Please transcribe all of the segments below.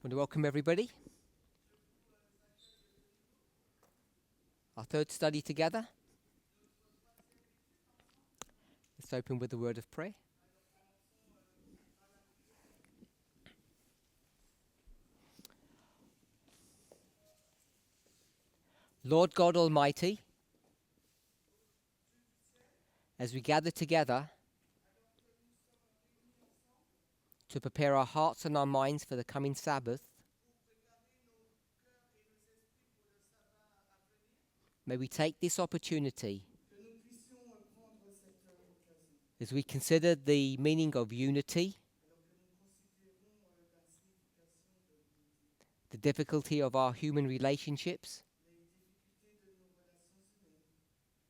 Want to welcome everybody. Our third study together. Let's open with a word of prayer. Lord God Almighty, as we gather together to prepare our hearts and our minds for the coming Sabbath, may we take this opportunity as we consider the meaning of unity, the difficulty of our human relationships,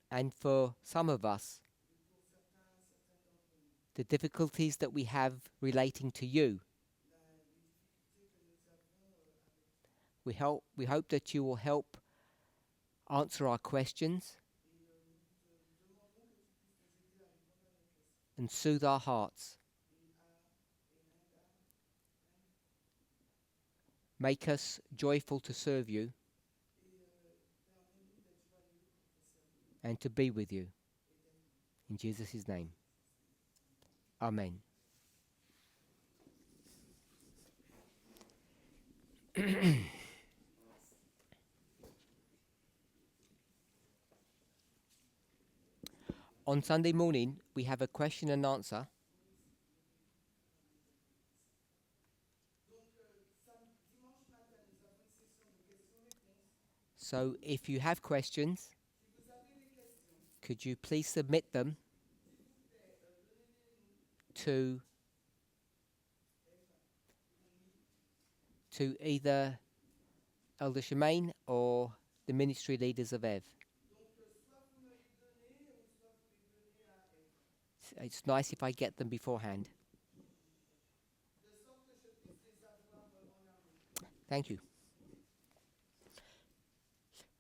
and for some of us, the difficulties that we have relating to you. We hope that you will help answer our questions and soothe our hearts. Make us joyful to serve you and to be with you. In Jesus' name. Amen. On Sunday morning, we have a question and answer. So if you have questions, could you please submit them to either Elder Shemaine or the ministry leaders of Ev. It's nice if I get them beforehand. Thank you.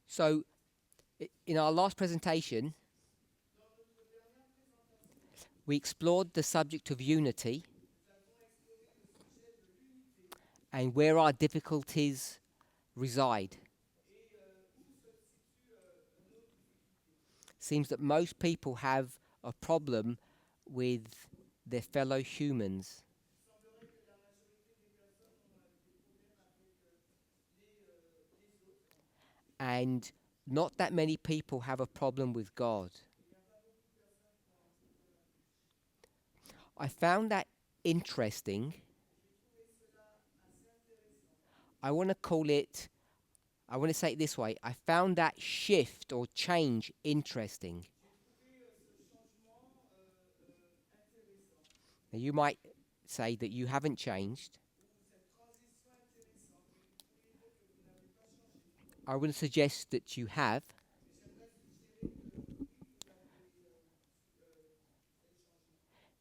So, in our last presentation, we explored the subject of unity and where our difficulties reside. Seems that most people have a problem with their fellow humans. And not that many people have a problem with God. I found that interesting. I want to say it this way. I found that shift or change interesting. Now you might say that you haven't changed. I would suggest that you have.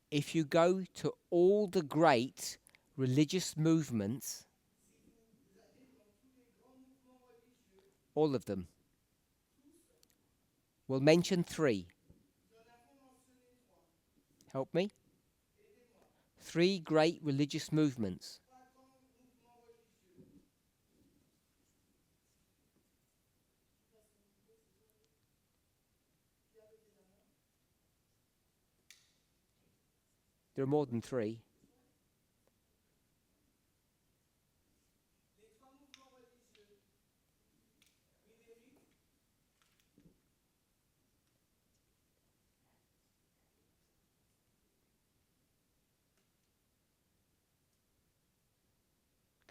If you go to all the great religious movements, all of them, we'll mention 3. Help me? 3 great religious movements. There are more than 3.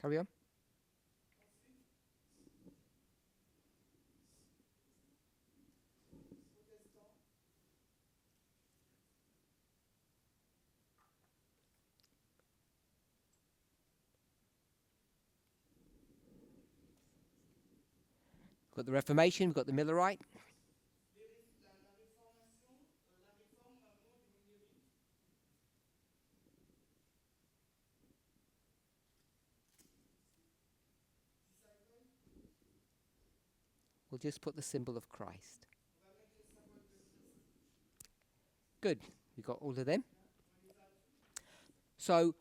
Carry on. We've got the Reformation, we've got the Millerite. We'll just put the symbol of Christ. Good. We've got all of them. So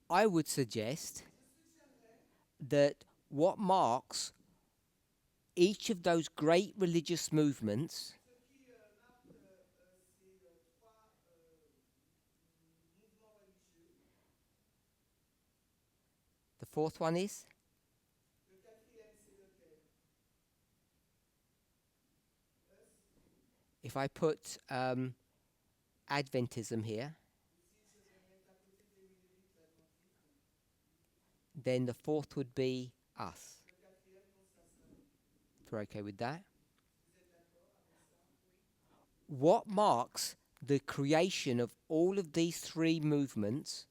I would suggest that what marks each of those great religious movements, the fourth one is, if I put Adventism here, then the fourth would be us. If we're okay with that. What marks the creation of all of these three movements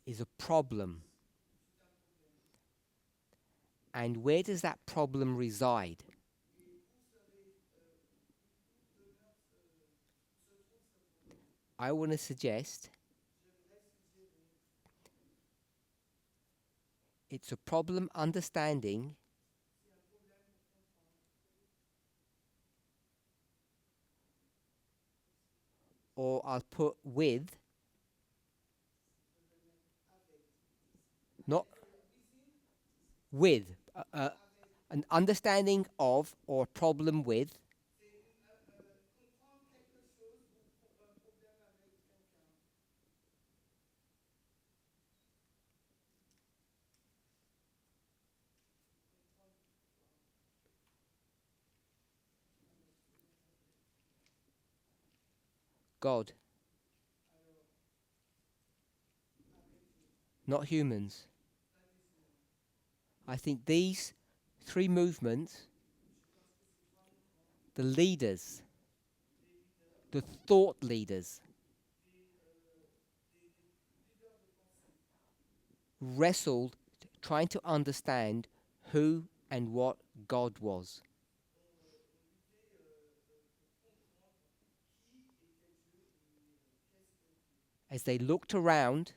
is a problem. And where does that problem reside? I want to suggest it's a problem understanding or I'll put with, not with, an understanding of or a problem with God, not humans. I think these three movements, the leaders, the thought leaders, wrestled trying to understand who and what God was. As they looked around,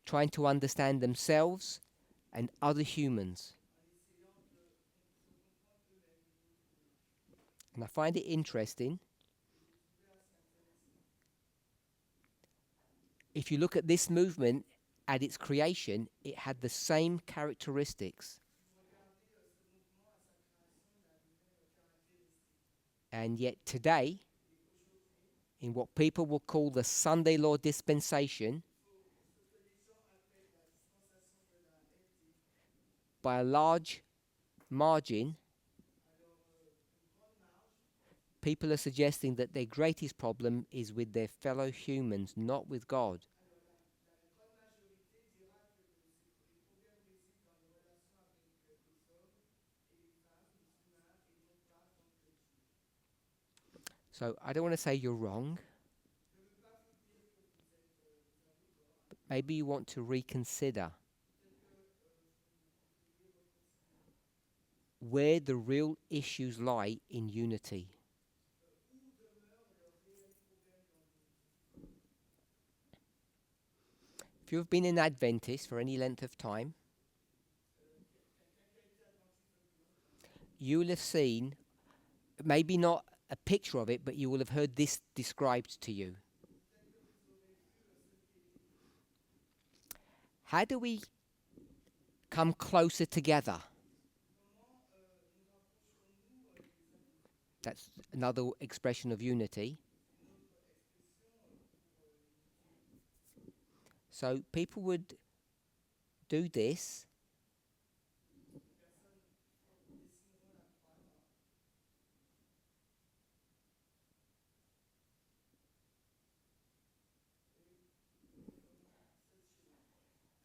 trying to understand themselves and other humans. And I find it interesting. If you look at this movement at its creation, it had the same characteristics. And yet today, in what people will call the Sunday Law dispensation, by a large margin, people are suggesting that their greatest problem is with their fellow humans, not with God. So I don't want to say you're wrong, but maybe you want to reconsider where the real issues lie in unity. If you've been an Adventist for any length of time, you will have seen, maybe not a picture of it, but you will have heard this described to you. How do we come closer together? That's another expression of unity. So people would do this.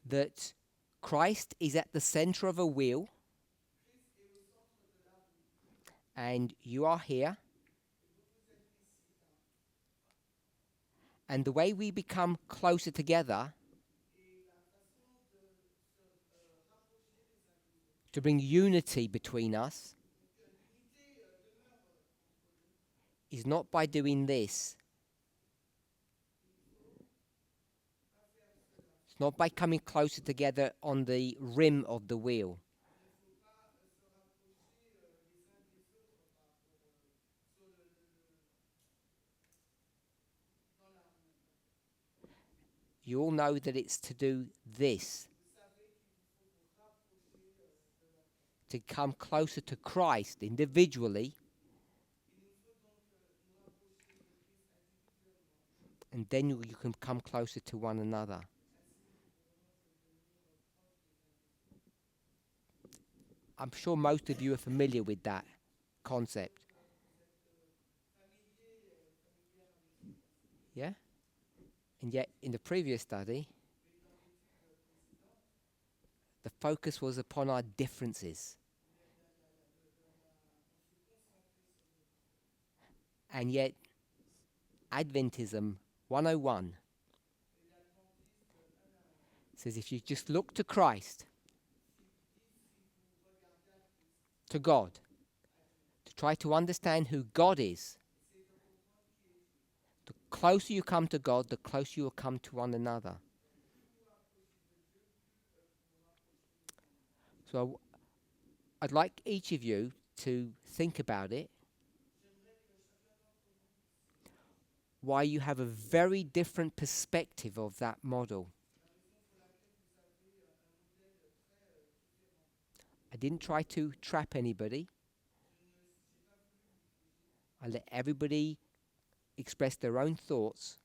That Christ is at the center of a wheel, and you are here. And the way we become closer together to bring unity between us is not by doing this. It's not by coming closer together on the rim of the wheel. You all know that it's to do this, to come closer to Christ individually, and then you can come closer to one another. I'm sure most of you are familiar with that concept. Yeah? And yet, in the previous study, the focus was upon our differences. And yet, Adventism 101 says if you just look to Christ, to God, to try to understand who God is, the closer you come to God, the closer you will come to one another. So I'd like each of you to think about it, why you have a very different perspective of that model. I didn't try to trap anybody. I let everybody express their own thoughts.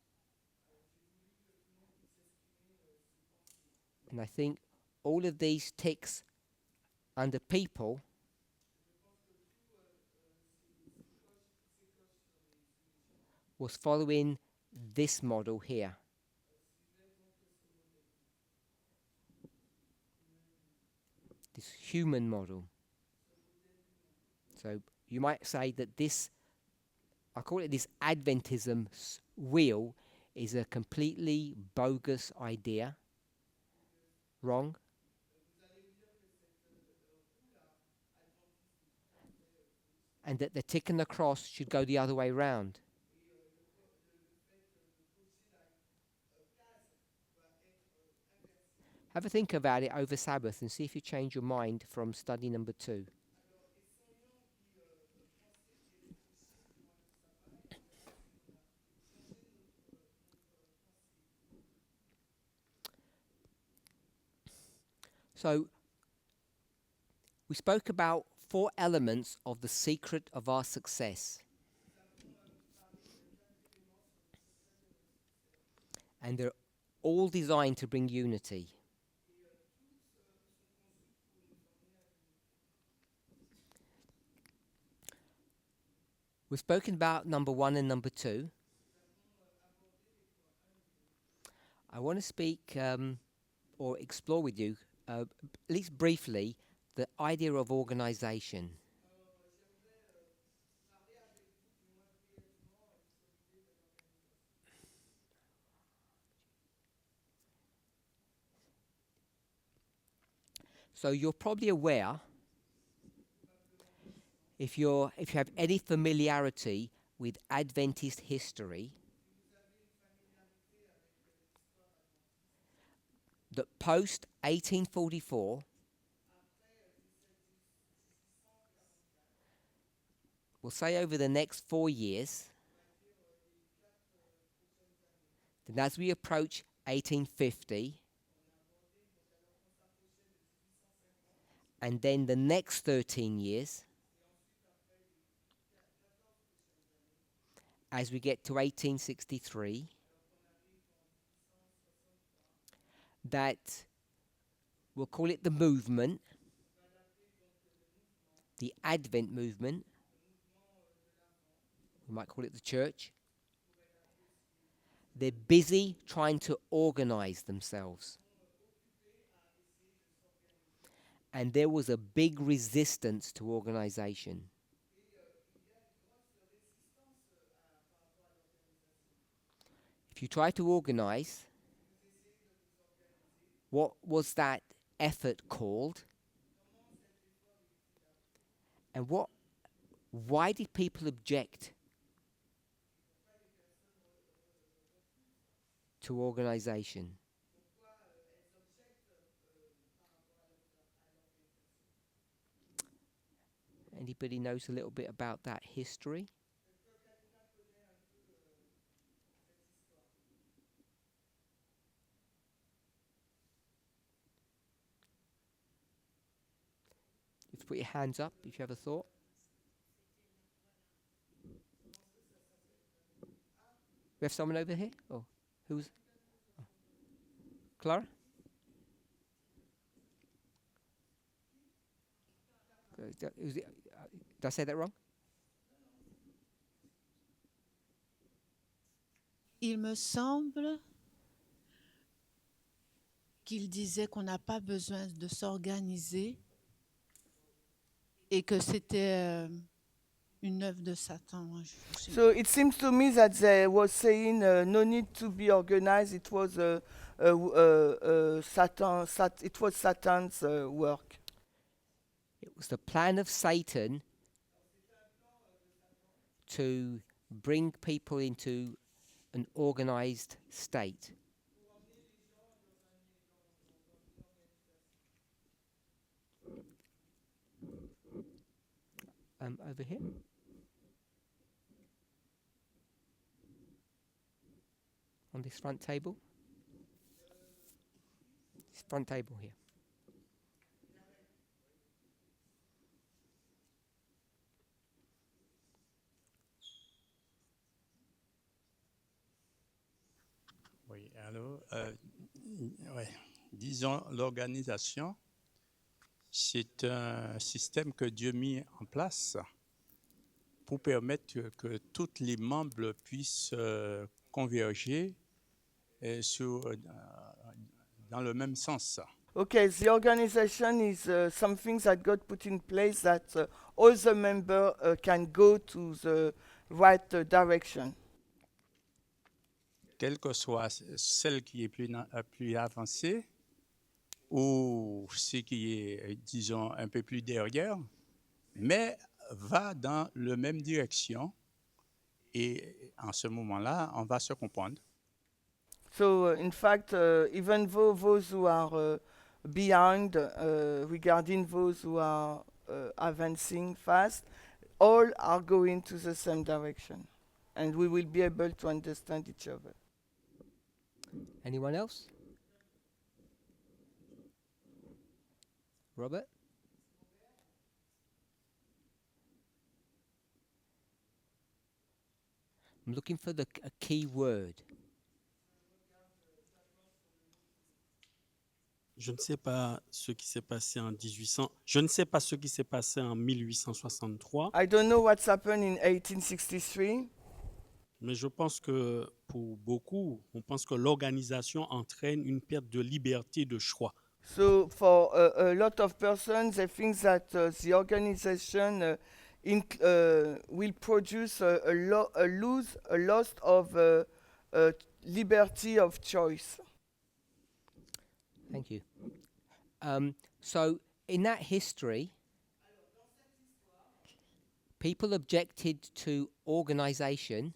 And I think all of these ticks under people was following this model here. This human model. So you might say that this, I call it this Adventism wheel, is a completely bogus idea. Wrong. And that the tick and the cross should go the other way round. Have a think about it over Sabbath and see if you change your mind from study number 2. So, we spoke about 4 elements of the secret of our success. And they're all designed to bring unity. We've spoken about number 1 and number 2. I want to speak or explore with you, at least briefly, the idea of organization. So you're probably aware, if you have any familiarity with Adventist history, that post 1844, we'll say over the next 4 years, then as we approach 1850, and then the next 13 years, as we get to 1863, that we'll call it the movement, the Advent movement, we might call it the church. They're busy trying to organize themselves. And there was a big resistance to organization. If you try to organize, what was that effort called? And why did people object to organization? Anybody knows a little bit about that history? Just put your hands up if you have a thought. We have someone over here? Oh, who's? Oh. Clara? Did I say that wrong? Il me semble qu'il disait qu'on n'a pas besoin de s'organiser et que c'était une œuvre de Satan. So it seems to me that they was saying no need to be organized. It was it was Satan's work. It was the plan of Satan to bring people into an organized state. Over here. On this front table. This front table here. Oui, alors, ouais. Disons, l'organisation, c'est un système que Dieu a mis en place pour permettre que tous les membres puissent converger dans le même sens. Okay, the organization is something that God put in place that all the members can go to the right direction. Quelle que soit celle qui est plus avancée ou ce qui est, disons, un peu plus derrière, mais va dans la même direction et en ce moment-là, on va se comprendre. So, in fact, even though those who are behind regarding those who are advancing fast, all are going to the same direction. And we will be able to understand each other. Anyone else? Robert? I'm looking for a key word. Je ne sais pas ce qui s'est passé en 1800. Je ne sais pas ce qui s'est passé en 1863. I don't know what's happened in 1863. Mais je pense que pour beaucoup, on pense que l'organisation entraîne une perte de liberté de choix. So for a lot of persons, they think that the organization will produce a loss of liberty of choice. Thank you. So in that history, people objected to organization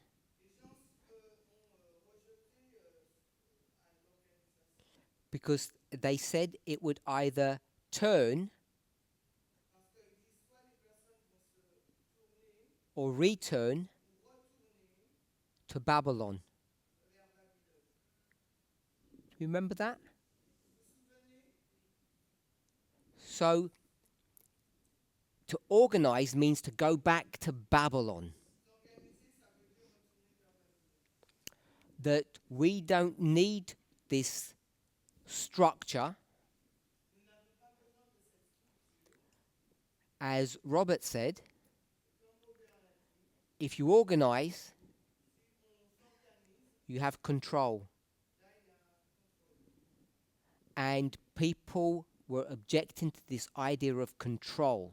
because they said it would either turn or return to Babylon. Do you remember that? So, to organize means to go back to Babylon. That we don't need this structure. As Robert said, if you organize, you have control. And people were objecting to this idea of control.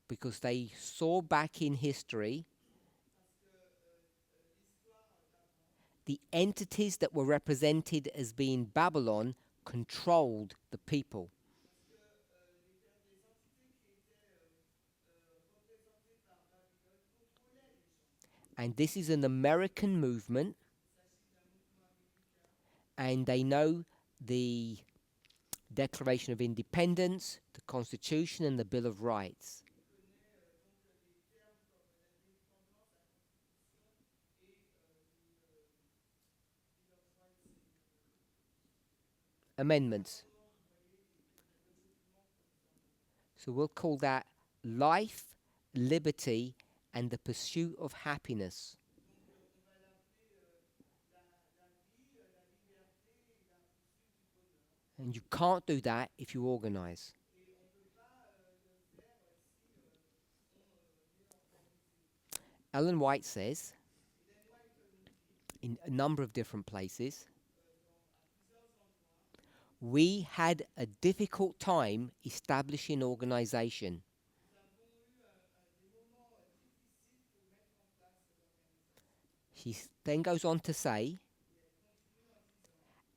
Because they saw back in history the entities that were represented as being Babylon controlled the people. And this is an American movement, and they know the Declaration of Independence, the Constitution, and the Bill of Rights. amendments. So we'll call that life, liberty, and the pursuit of happiness. And you can't do that if you organize. Ellen White says, in a number of different places, we had a difficult time establishing organization. She then goes on to say,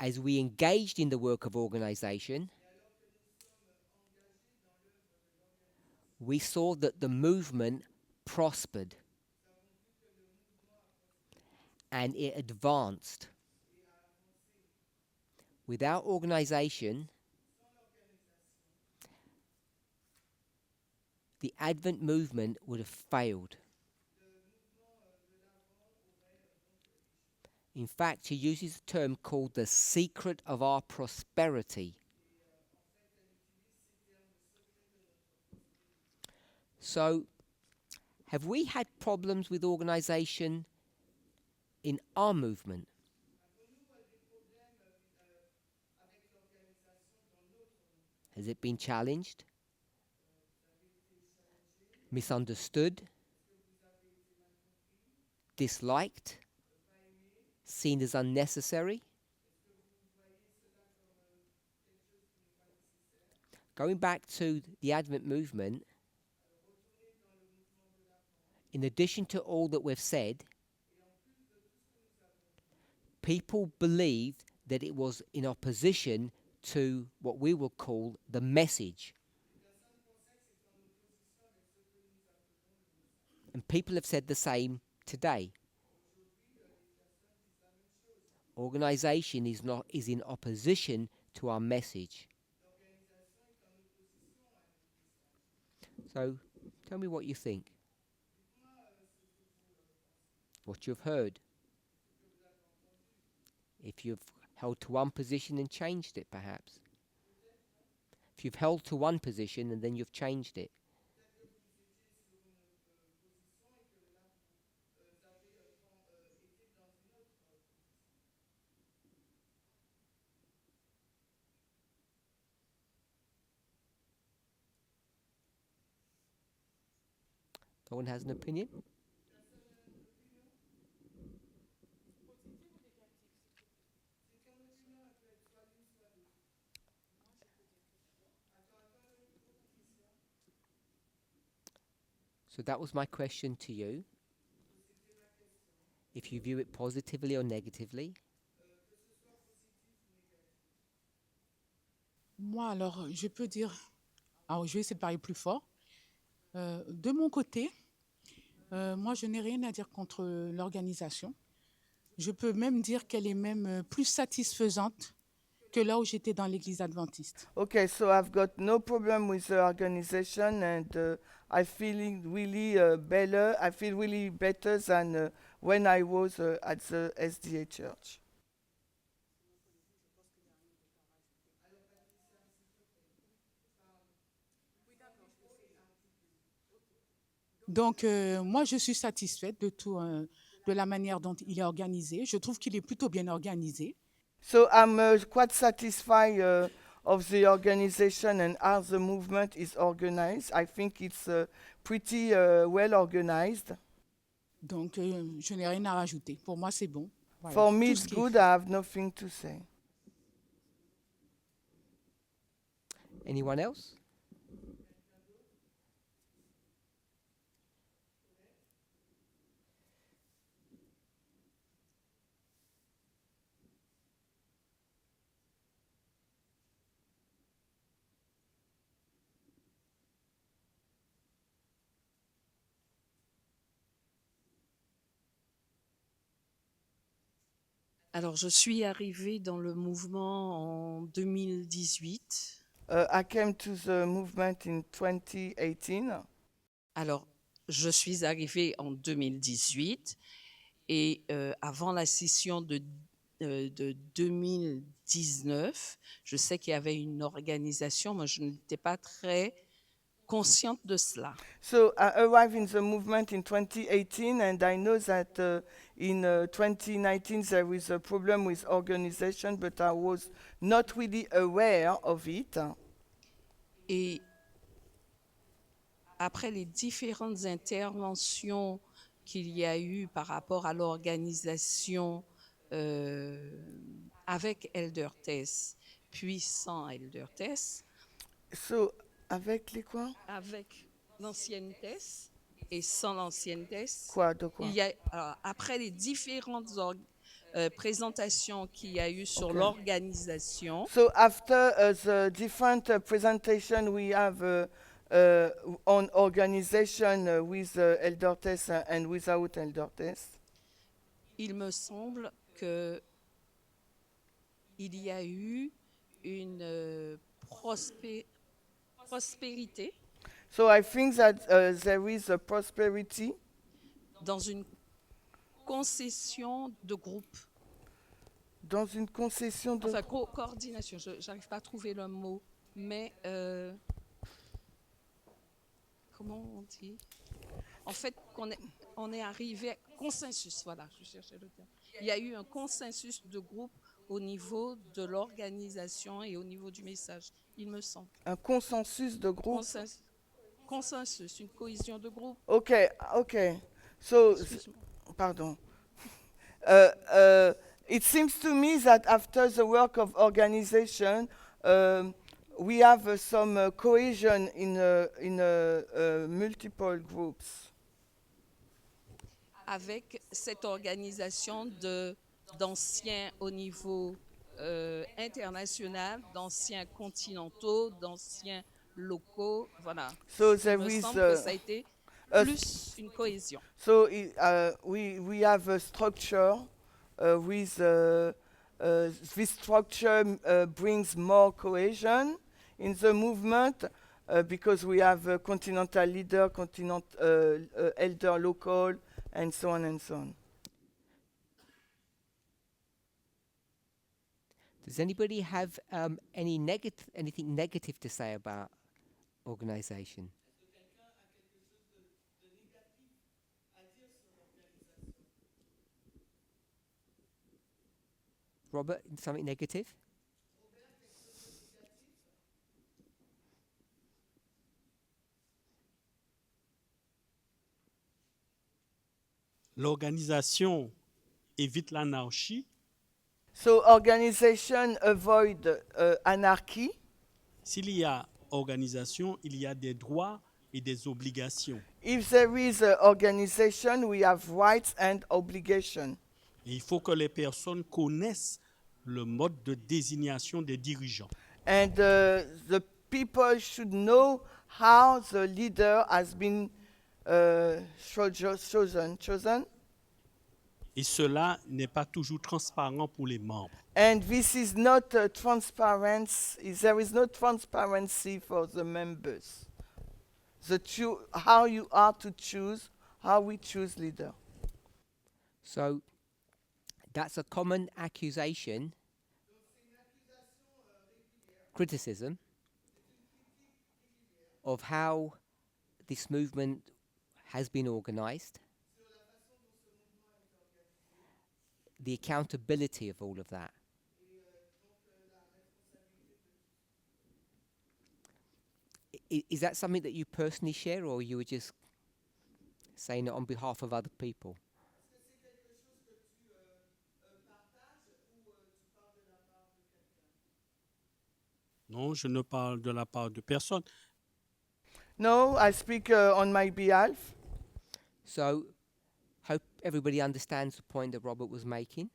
as we engaged in the work of organization, we saw that the movement prospered and it advanced. Without organization, the Advent movement would have failed. In fact, she uses a term called the secret of our prosperity. So, have we had problems with organization in our movement? Has it been challenged? Misunderstood? Disliked? Seen as unnecessary? Going back to the Advent movement, in addition to all that we've said, people believed that it was in opposition to what we will call the message. And people have said the same today. Organization is in opposition to our message. So, tell me what you think. What you've heard. If you've held to one position and changed it, perhaps. If you've held to one position and then you've changed it. No one has an opinion? So that was my question to you. If you view it positively or negatively. Moi, alors, je peux dire, alors je vais essayer de parler plus fort. De mon côté, moi, je n'ai rien à dire contre l'organisation. Je peux même dire qu'elle est même plus satisfaisante que là où j'étais dans l'église adventiste. Okay, so I've got no problem with the organization, and I feel really better. I feel really better than when I was at the SDA church. Donc, moi, je suis satisfaite de tout, de la manière dont il est organisé. Je trouve qu'il est plutôt bien organisé. So I'm quite satisfied of the organization and how the movement is organized. I think it's pretty well organized. Donc, je n'ai rien à rajouter. Pour moi, c'est bon. Voilà. For me, Tout it's ce qui est good. fait. I have nothing to say. Anyone else? Alors, je suis arrivée dans le mouvement en 2018. I came to the movement in 2018. Alors, je suis arrivée en 2018 et avant la session de de 2019. Je sais qu'il y avait une organisation, moi je n'étais pas très consciente de cela. So I arrived in the movement in 2018, and I know that in 2019 there is a problem with organization, but I was not really aware of it. Et après les différentes interventions qu'il y a eu par rapport à l'organisation avec Elder Tess, puis sans Elder Tess, So, avec les quoi? avec l'ancienne Tess et sans l'ancienne Tess, Quoi, de quoi? il y a, alors, après les différentes présentations qu'il y a eu sur Ok. l'organisation, So after the different presentation we have on organization with Elder Test and without Elder Test, il me semble que il y a eu une prospérité so I think that there is a prosperity dans une concession de groupe, dans une concession de... enfin coordination, je n'arrive pas à trouver le mot, mais comment on dit? En fait, on est arrivé à consensus, voilà, je cherchais le terme. Il y a eu un consensus de groupe au niveau de l'organisation et au niveau du message, il me semble. Un consensus de groupe. Consensus, une cohésion de groupe. Okay. So, Excuse-moi. pardon. It seems to me that after the work of organization, we have some cohesion in multiple groups. Avec cette organisation d'anciens au niveau international, d'anciens continentaux, d'anciens locaux, voilà. So Il there me is semble que ça a été plus une cohésion. so we have a structure with this structure brings more cohesion in the movement because we have a continental leader, elder local, and so on and so on. Does anybody have anything negative to say about organization? Robert, something negative? L'organisation évite l'anarchie. So organization avoid anarchy. S'il y a organisation, il y a des droits et des obligations. If there is organization, we have rights and obligations. Et il faut que les personnes connaissent le mode de désignation des dirigeants. And the people should know how the leader has been chosen. Et cela n'est pas toujours transparent pour les membres. And this is not transparent. There is no transparency for the members. How you are to choose, how we choose leader. So that's a common accusation, criticism of how this movement has been organized, the accountability of all of that. Is that something that you personally share, or you were just saying it on behalf of other people? Non, je ne parle de la part de personne. No, I speak on my behalf. So, hope everybody understands the point that Robert was making.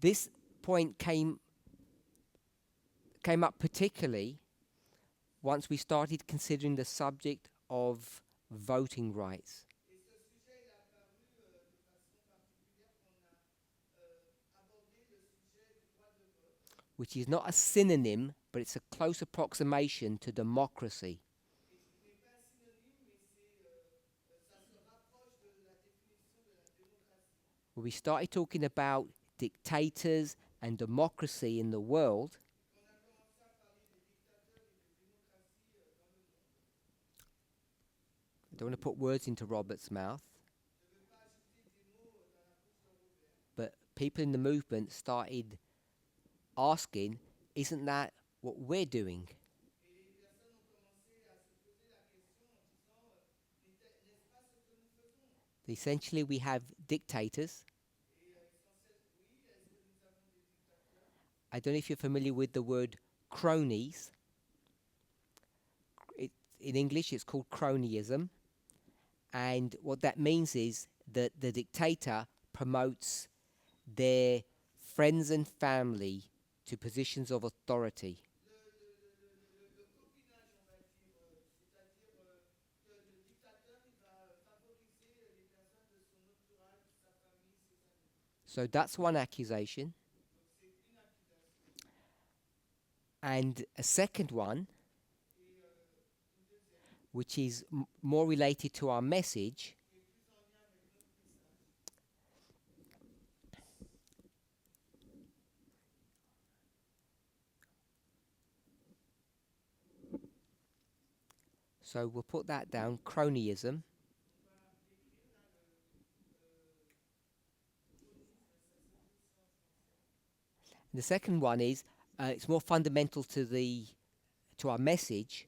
This point came up particularly once we started considering the subject of voting rights. Which is not a synonym, but it's a close approximation to democracy. when we started talking about dictators and democracy in the world, I don't want to put words into Robert's mouth, but people in the movement started asking, isn't that what we're doing? Essentially, we have dictators. I don't know if you're familiar with the word cronies. In English, it's called cronyism. And what that means is that the dictator promotes their friends and family to positions of authority. So that's one accusation. And a second one, which is more related to our message, so we'll put that down, cronyism. The second one is, it's more fundamental to our message.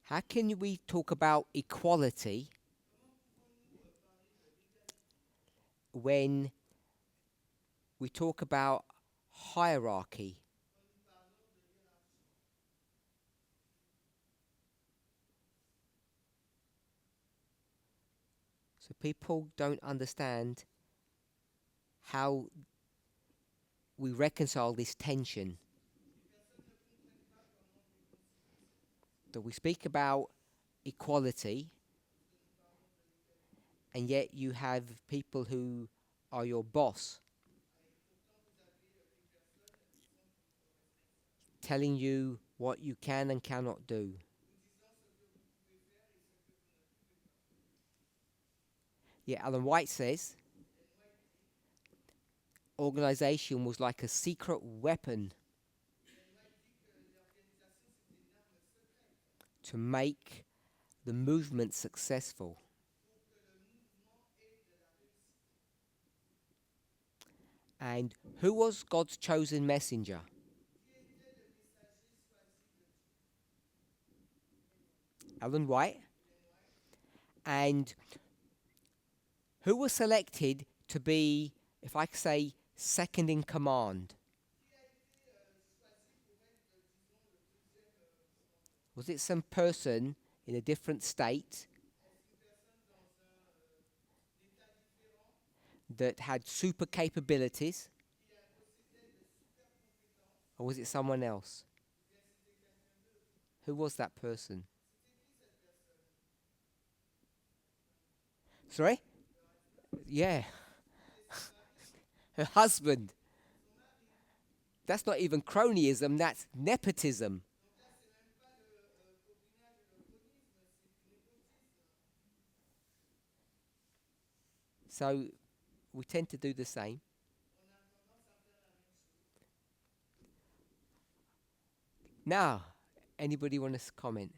How can we talk about equality when we talk about hierarchy? So people don't understand how we reconcile this tension. That we speak about equality, and yet you have people who are your boss telling you what you can and cannot do. Yeah, Alan White says organization was like a secret weapon to make the movement successful. And who was God's chosen messenger? Alan White. And who was selected to be, if I could say, second in command? Was it some person in a different state that had super capabilities? Or was it someone else? Who was that person? Sorry? Yeah. Her husband. That's not even cronyism, that's nepotism. So we tend to do the same. Now, anybody want to comment?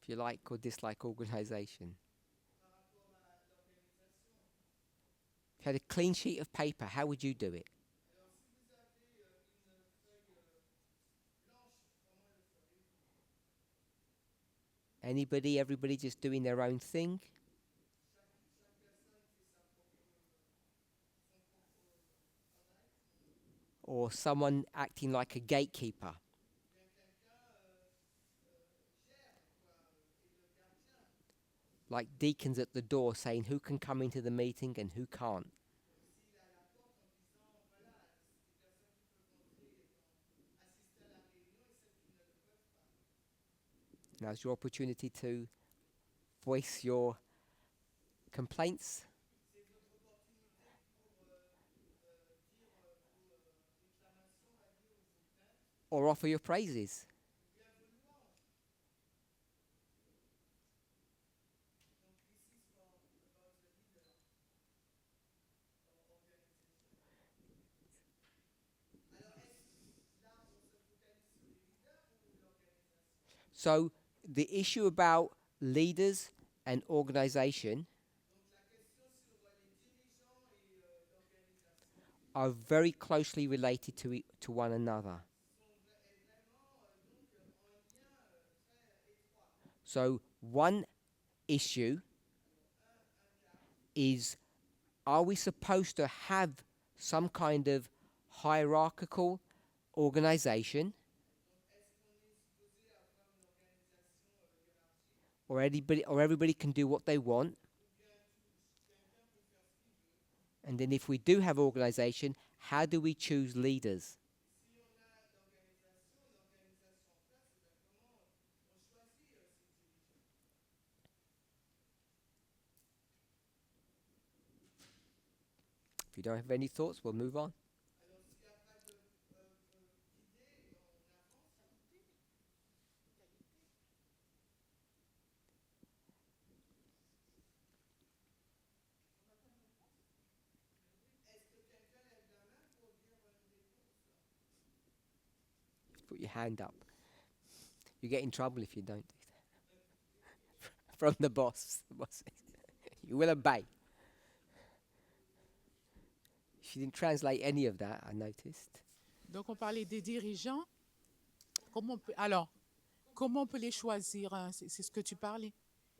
If you like or dislike organisation. If you had a clean sheet of paper, how would you do it? Anybody, everybody just doing their own thing? Or someone acting like a gatekeeper? Like deacons at the door saying who can come into the meeting and who can't. Now's your opportunity to voice your complaints or offer your praises. So the issue about leaders and organization are very closely related to one another. So one issue is, are we supposed to have some kind of hierarchical organization, or everybody can do what they want? And then if we do have organization, how do we choose leaders? If you don't have any thoughts, we'll move on. Put your hand up. You get in trouble if you don't do that. From the boss. The boss says, you will obey. She didn't translate any of that, I noticed. Donc, on parlait des dirigeants. Comment on peut les choisir, hein? C'est ce que tu parlais.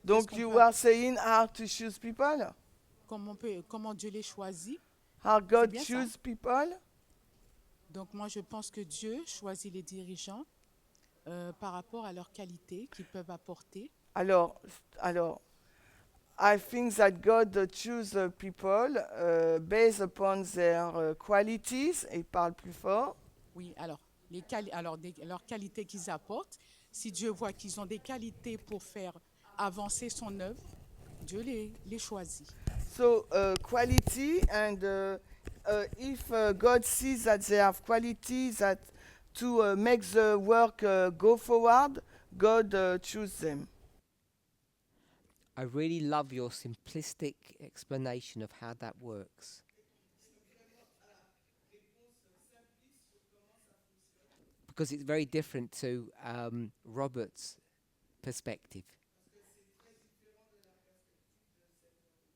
Donc, qu'on you peut- are saying how to choose people? Comment Dieu les choisit. How God bien ça. choose people? Donc, moi, je pense que Dieu choisit les dirigeants par rapport à leurs qualités qu'ils peuvent apporter. Alors, I think that God choose people based upon their qualities. Et il parle plus fort. Oui, alors, leurs qualités qu'ils apportent. Si Dieu voit qu'ils ont des qualités pour faire avancer son œuvre, Dieu les choisit. So, quality, and if God sees that they have qualities that to make the work go forward, God choose them. I really love your simplistic explanation of how that works. Because it's very different to Robert's perspective.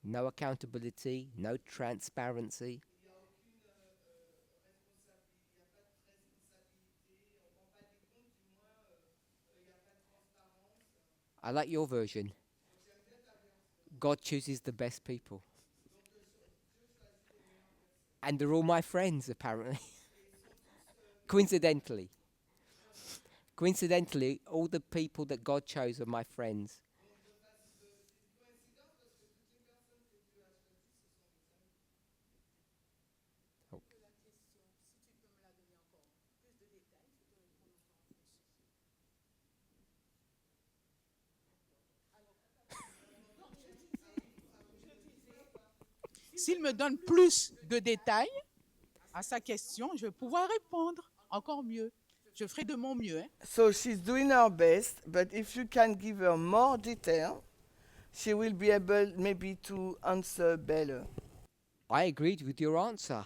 No accountability, no transparency. I like your version. God chooses the best people. And they're all my friends, apparently. Coincidentally. Coincidentally, all the people that God chose are my friends. Oh. S'il me donne plus de détails à sa question, je vais pouvoir répondre encore mieux. Je ferai de mon mieux. Hein. So she's doing her best, but if you can give her more detail, she will be able maybe to answer better. I agreed with your answer.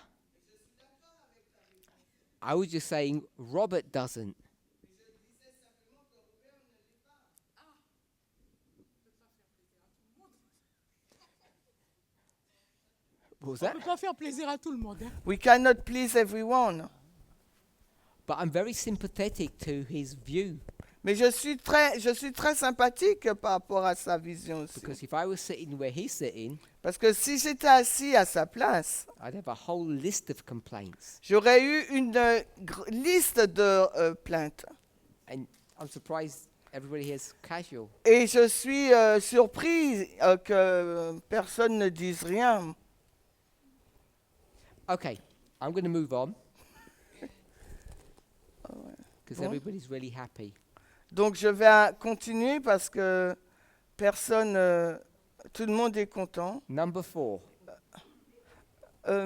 I was just saying Robert doesn't. What was On ne that? peut pas faire plaisir à tout le monde. Hein. We cannot please everyone. But I'm very sympathetic to his view. Mais je suis très sympathique par rapport à sa vision aussi. Because if I was sitting where he's sitting, Parce que si j'étais assis à sa place, I'd have a whole list of complaints. j'aurais eu une liste de plaintes. And I'm surprised everybody here is casual. Et je suis surpris que personne ne dise rien. Okay, I'm going to move on. Because Bon. everybody's really happy. Donc je vais continuer parce que tout le monde est content. Number 4.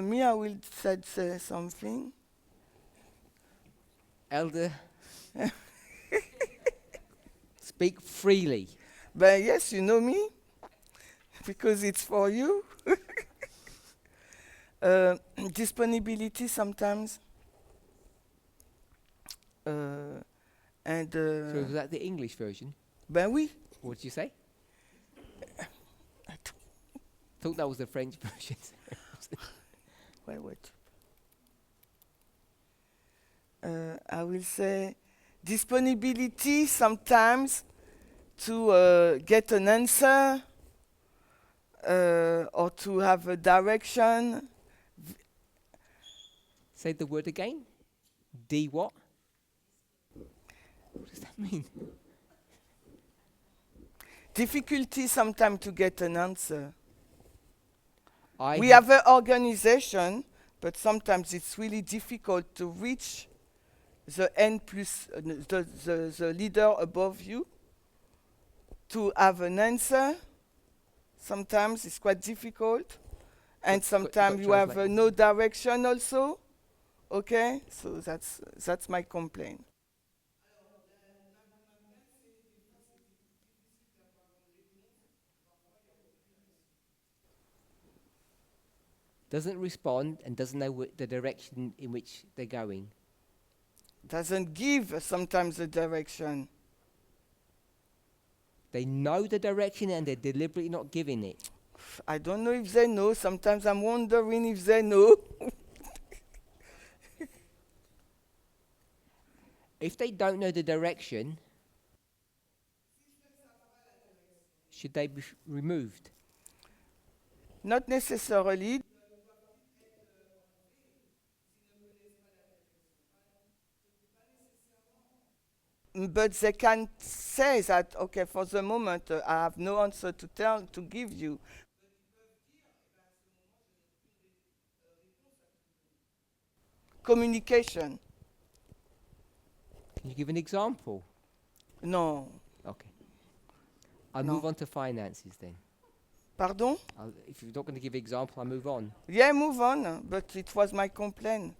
Mia will say something. Elder, speak freely. Ben yes, you know me, because it's for you. Disponibility sometimes, And So was that the English version? ben oui. What did you say? Thought that was the French version. Wait. I will say disponibility sometimes to get an answer or to have a direction. Say the word again. D what? What does that mean? Difficulty sometimes to get an answer. I We have an organization, but sometimes it's really difficult to reach the N plus the leader above you to have an answer. Sometimes it's quite difficult, and Got- sometimes got you have translate. no direction also. Okay, so that's my complaint. doesn't respond and doesn't know the direction in which they're going. Doesn't give sometimes the direction. They know the direction and they're deliberately not giving it. I don't know if they know. Sometimes I'm wondering if they know. If they don't know the direction, should they be removed? Not necessarily. But they can say that, okay, for the moment, I have no answer to give you. Communication. Can you give an example? No. Okay. I'll No. move on to finances then. Pardon? If you're not going to give an example, I'll move on. Yeah, move on. But it was my complaint.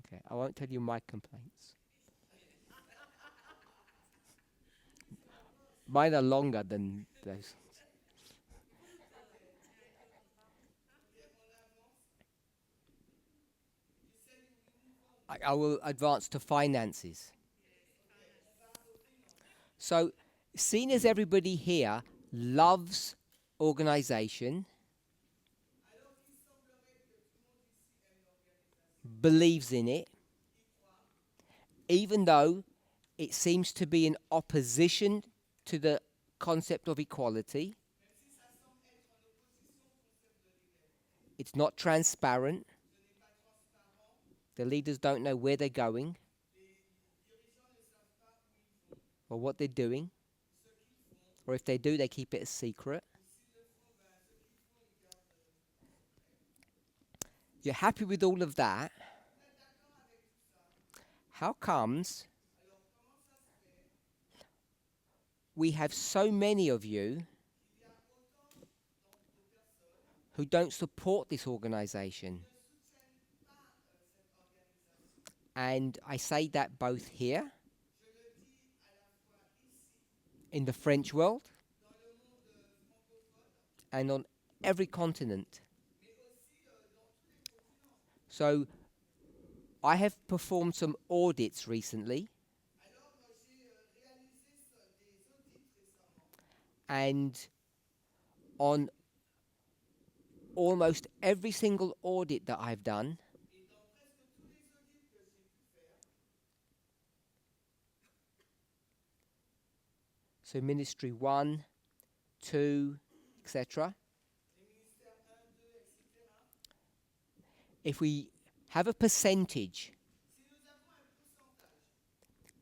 Okay, I won't tell you my complaints. Mine are longer than those. I will advance to finances. So, seeing as everybody here loves organization, believes in it, even though it seems to be in opposition to the concept of equality, it's not transparent, the leaders don't know where they're going or what they're doing, or if they do, they keep it a secret. You're happy with all of that. How comes we have so many of you who don't support this organization? And I say that both here, in the French world, and on every continent. So I have performed some audits recently, and on almost every single audit that I've done, so ministry 1, 2, etc. If we have a percentage,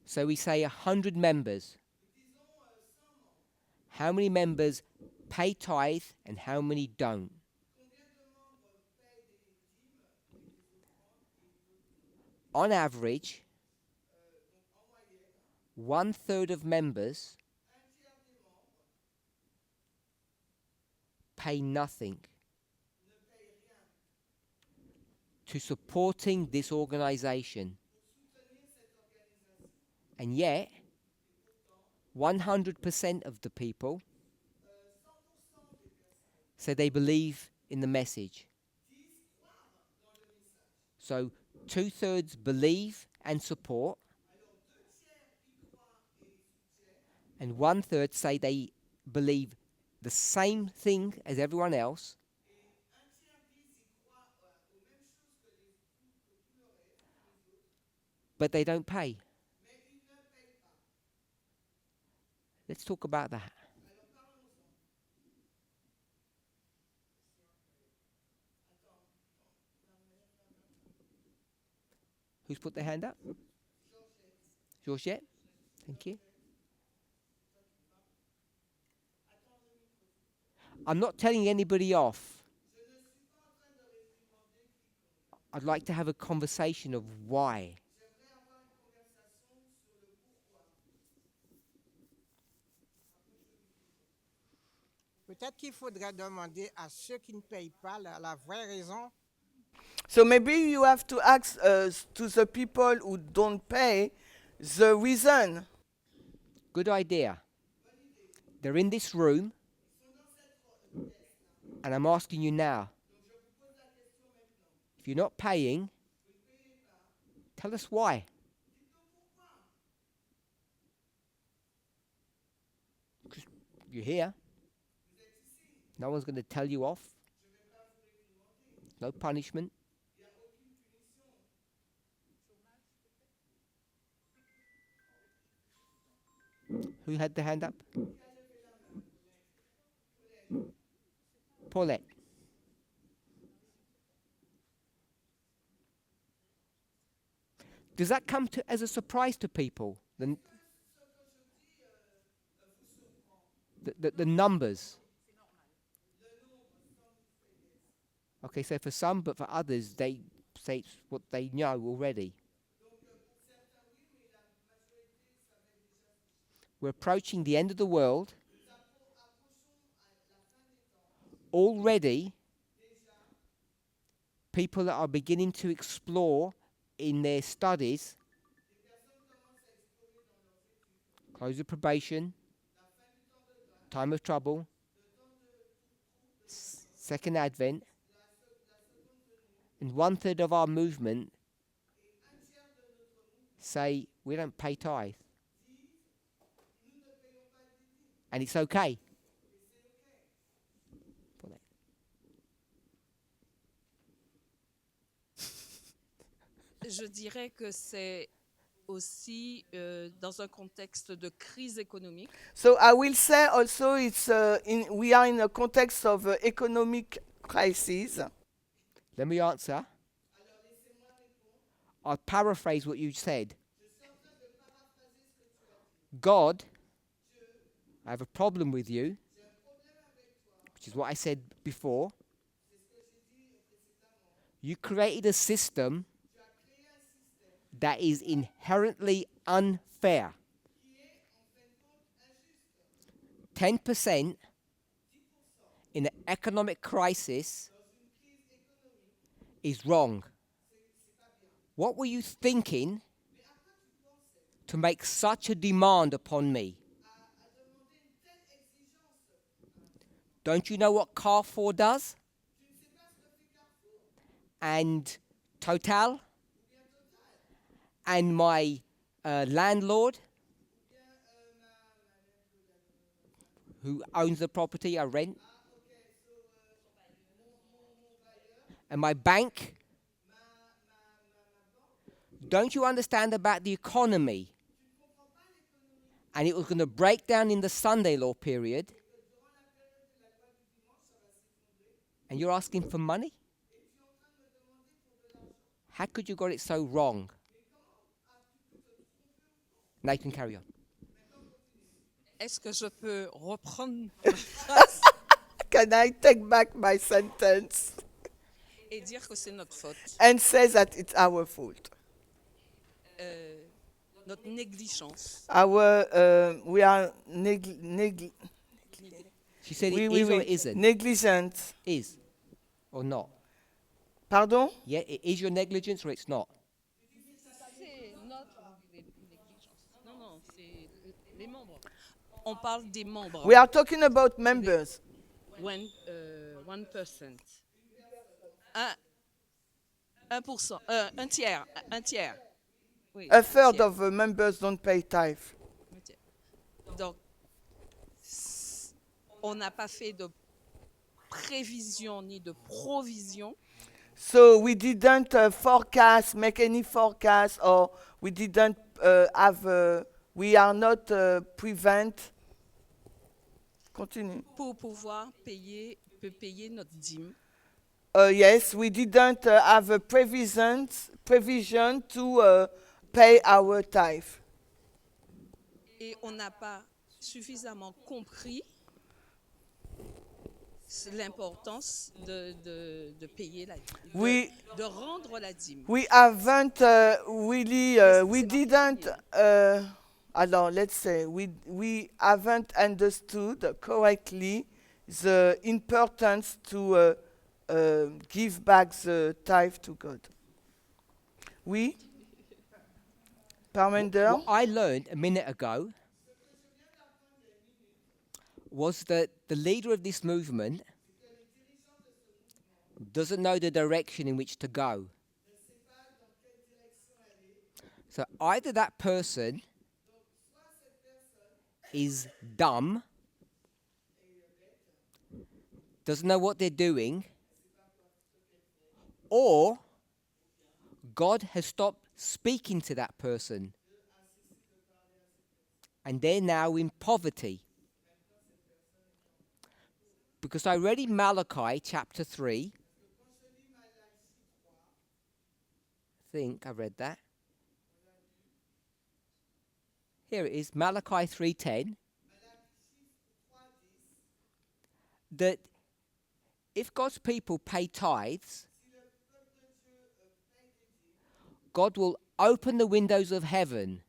so we say 100 members, how many members pay tithe and how many don't? On average, 1/3 of members pay nothing to supporting this organization. And yet, 100% of the people say they believe in the message. So 2/3 believe and support, and 1/3 say they believe the same thing as everyone else, but they don't pay. Let's talk about that. Who's put their hand up? Georgette? Thank you. I'm not telling anybody off. I'd like to have a conversation of why. Peut-être qu'il faudrait demander à ceux qui ne payent pas la vraie raison. So maybe you have to ask to the people who don't pay the reason. Good idea. They're in this room, and I'm asking you now. If you're not paying, tell us why. Because you're here. No one's going to tell you off. No punishment. Who had the hand up? Paulette. Does that come as a surprise to people? The numbers. Okay, so for some, but for others, they say it's what they know already. We're approaching the end of the world. Already, people are beginning to explore in their studies, close of probation, time of trouble, second advent, and 1/3 of our movement say we don't pay tithe. And it's okay. Je dirais que c'est aussi dans un contexte de crise économique. So I will say also we are in a context of economic crisis. Let me answer. I'll paraphrase what you said. God, I have a problem with you, which is what I said before. You created a system that is inherently unfair. 10% in an economic crisis is wrong. What were you thinking to make such a demand upon me? Don't you know what Carrefour does? And Total? And my landlord, who owns the property I rent, and my bank. Don't you understand about the economy? And it was going to break down in the Sunday law period. And you're asking for money? How could you got it so wrong? Nathan, carry on. Est-ce que je peux reprendre Can I take back my sentence et dire que c'est notre faute, and say that it's our fault? notre négligence. We are She said it is or it isn't. negligent. Is or not. Pardon? Yeah, it is your negligence or it's not. C'est notre négligence. Non, non, c'est les membres. On parle des membres. We are talking about members. When 1%. 1%, un tiers, un tiers. Oui, A un third tiers, of the members don't pay tithe. un tiers. Donc, on n'a pas fait de prévision ni de provision. So we didn't make any forecast, or we didn't we are not prevent. Continue. Pour pouvoir payer notre dîme. Yes, we didn't have a provision to pay our tithe. Et on n'a pas suffisamment compris l'importance de payer la dîme, de rendre la dîme. We haven't really, we didn't, let's say, we haven't understood correctly the importance to give back the tithe to God. Oui? Parminder? What I learned a minute ago was that the leader of this movement doesn't know the direction in which to go. So either that person is dumb, doesn't know what they're doing, or God has stopped speaking to that person and they're now in poverty. Because I read in Malachi chapter 3, I think I read that. Here it is, Malachi 3:10, that if God's people pay tithes, God will open the windows of heaven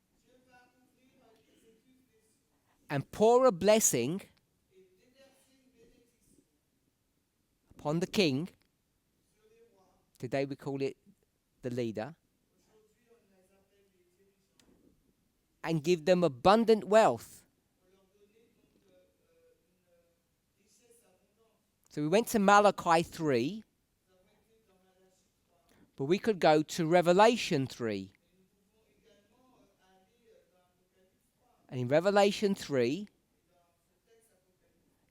and pour a blessing upon the king. Today we call it the leader. And give them abundant wealth. So we went to Malachi 3, but we could go to Revelation 3. And in Revelation 3,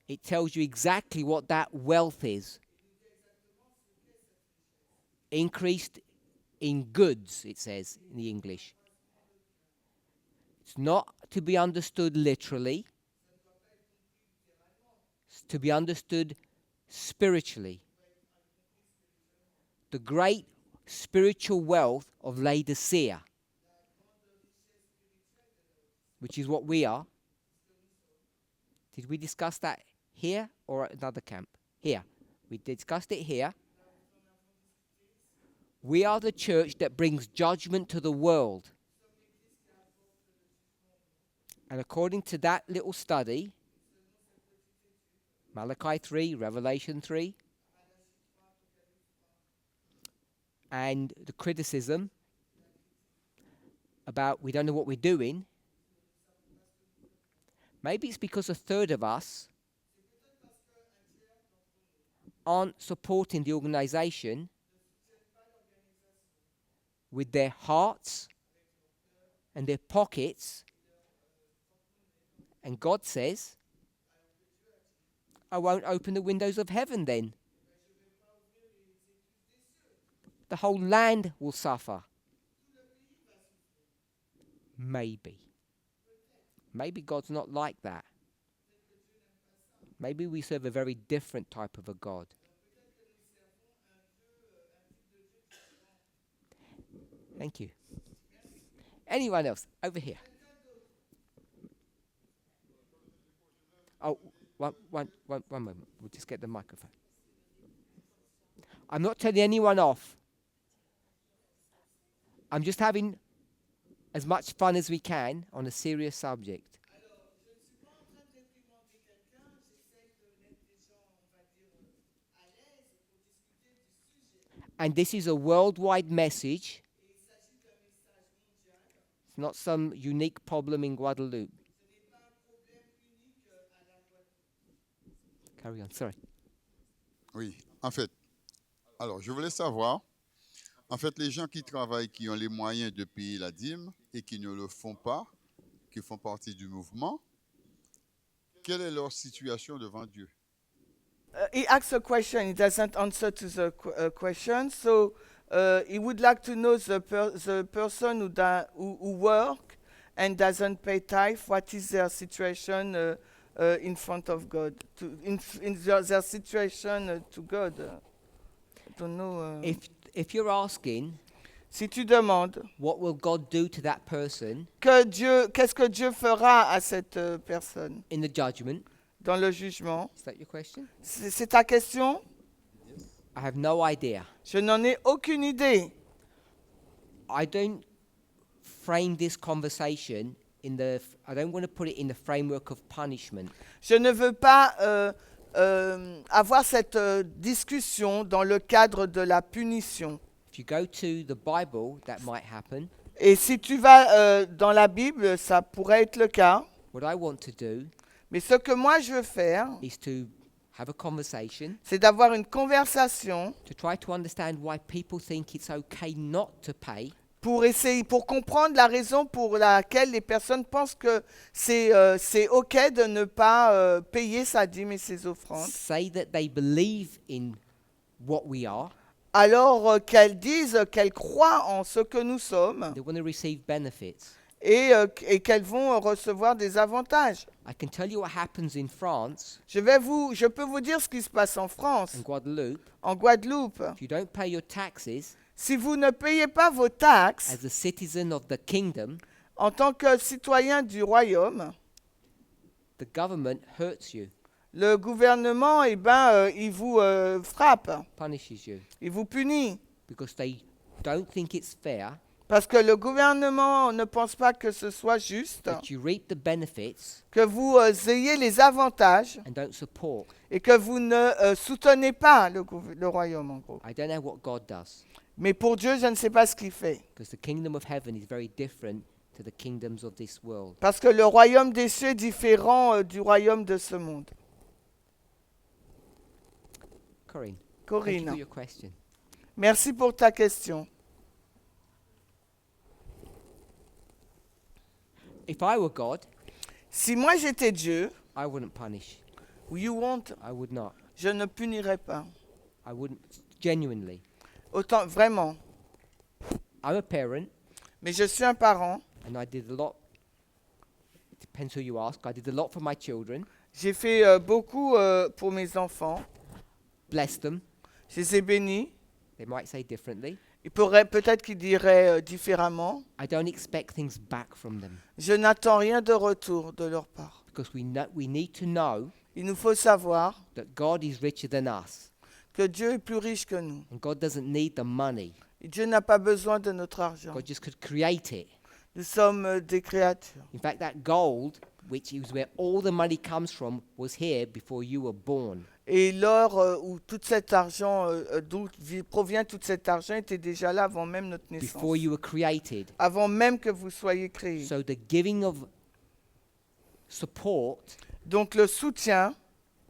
it tells you exactly what that wealth is. Increased in goods, it says in the English. It's not to be understood literally. It's to be understood spiritually. The great spiritual wealth of Laodicea, which is what we are. Did we discuss that here or at another camp? Here. We discussed it here. We are the church that brings judgment to the world. And according to that little study, Malachi 3, Revelation 3, and the criticism about we don't know what we're doing, maybe it's because a third of us aren't supporting the organization with their hearts and their pockets. And God says, I won't open the windows of heaven then. The whole land will suffer. Maybe. Maybe God's not like that. Maybe we serve a very different type of a God. Thank you. Anyone else? Over here. Oh, one moment. We'll just get the microphone. I'm not telling anyone off. I'm just having as much fun as we can on a serious subject. And this is a worldwide message. It's not some unique problem in Guadeloupe. Carry on, sorry. Oui, en fait, alors je voulais savoir, en fait, les gens qui travaillent, qui ont les moyens de payer la dîme et qui ne le font pas, qui font partie du mouvement, quelle est leur situation devant Dieu? He asks a question. He doesn't answer to the question. So he would like to know the person who work and doesn't pay tithe. What is their situation in front of God? In their situation to God. I don't know. If you're asking, Si tu demandes what will God do to that person qu'est-ce que Dieu fera à cette personne in the judgment? dans le jugement, Is that your question? c'est ta question? I have no idea. Je n'en ai aucune idée. I don't frame this conversation I don't want to put it in the framework of punishment. Je ne veux pas avoir cette discussion dans le cadre de la punition. If you go to the Bible, that might happen. Et si tu vas dans la Bible, ça pourrait être le cas. What I want to do Mais ce que moi je veux faire, is to have a conversation, c'est d'avoir une conversation to try to understand why people think it's okay not to pay, pour comprendre la raison pour laquelle les personnes pensent que c'est OK de ne pas payer sa dîme et ses offrandes. say that they believe in what we are, Alors qu'elles disent qu'elles croient en ce que nous sommes they want to receive benefits. et qu'elles vont recevoir des avantages. I can tell you what happens in France Je peux vous dire ce qui se passe en France, and Guadeloupe. en Guadeloupe. If you don't pay your taxes Si vous ne payez pas vos taxes as a citizen of the kingdom, en tant que citoyen du royaume, the government hurts you, le gouvernement, il vous frappe, punishes you, il vous punit. because they don't think it's fair Parce que le gouvernement ne pense pas que ce soit juste, that you reap the benefits que vous ayez les avantages and don't support. et que vous ne soutenez pas le royaume, en gros. I don't know what God does, Mais pour Dieu, je ne sais pas ce qu'il fait. because the kingdom of heaven is very different to the kingdoms of this world. Parce que le royaume des cieux est différent du royaume de ce monde. Corinne, thank you Corinne, for your question. merci pour ta question. If I were God, Si moi j'étais Dieu, I wouldn't punish. you won't, I would not. je ne punirais pas. I wouldn't, genuinely. Autant, vraiment. I'm a parent, Mais je suis un parent. and I did a lot. It depends who you ask. I did a lot for my children, J'ai fait beaucoup pour mes enfants. blessed them. Je les ai bénis. They might say differently. Peut-être qu'ils diraient différemment. I don't expect things back from them, Je n'attends rien de retour de leur part. because we need to know Il nous faut savoir that God is richer than us, que Dieu est plus riche que nous. and God doesn't need the money. Et Dieu n'a pas besoin de notre argent. God just could create it. Nous sommes des créatures. In fact, that gold, which is where all the money comes from, was here before you were born. Et l'or où tout cet argent, d'où provient tout cet argent, était déjà là avant même notre naissance. Before you were created. Avant même que vous soyez créés. So the giving of support, Donc le soutien,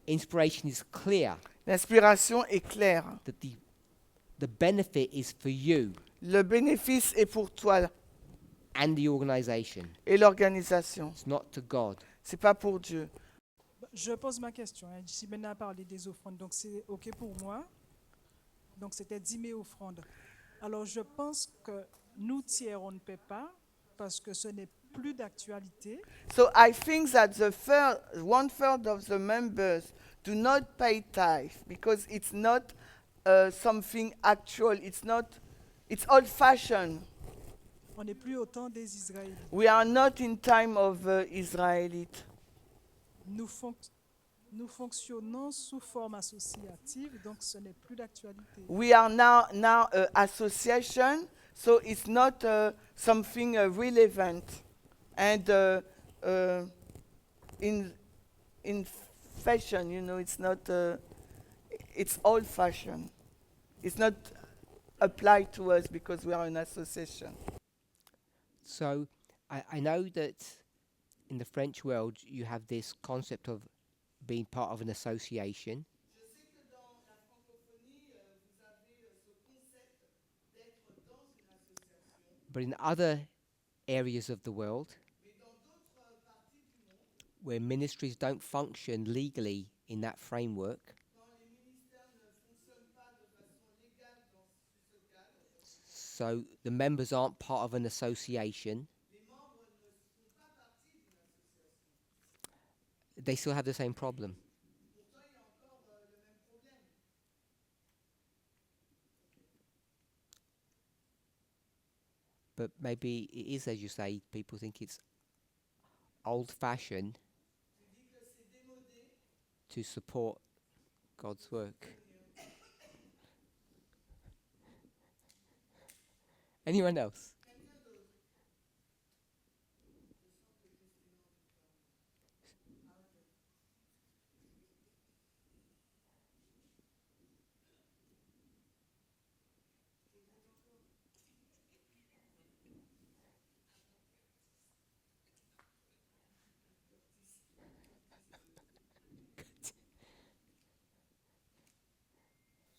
inspiration is clear l'inspiration est claire. that the benefit is for you Le bénéfice est pour toi and the organization. et l'organisation. It's not to God. C'est pas pour Dieu. Je pose ma question. Si maintenant a parlé des offrandes, donc c'est OK pour moi. Donc c'était 10 000 offrandes. Alors je pense que nous tiers, on ne paie pas parce que ce n'est plus d'actualité. So I think that one third of the members do not pay tithe because it's not something actual. It's old-fashioned. On n'est plus au temps des Israélites. We are not in time of Israelites. Nous fonctionnons sous forme associative, donc ce n'est plus d'actualité. We are now association, so it's not something relevant. And in fashion, it's not. It's old-fashioned. It's not applied to us because we are an association. So I know that in the French world you have this concept of being part of an association. But in other areas of the world, where ministries don't function legally in that framework, so the members aren't part of an association, they still have the same problem. But maybe it is, as you say, people think it's old-fashioned to support God's work. Anyone else?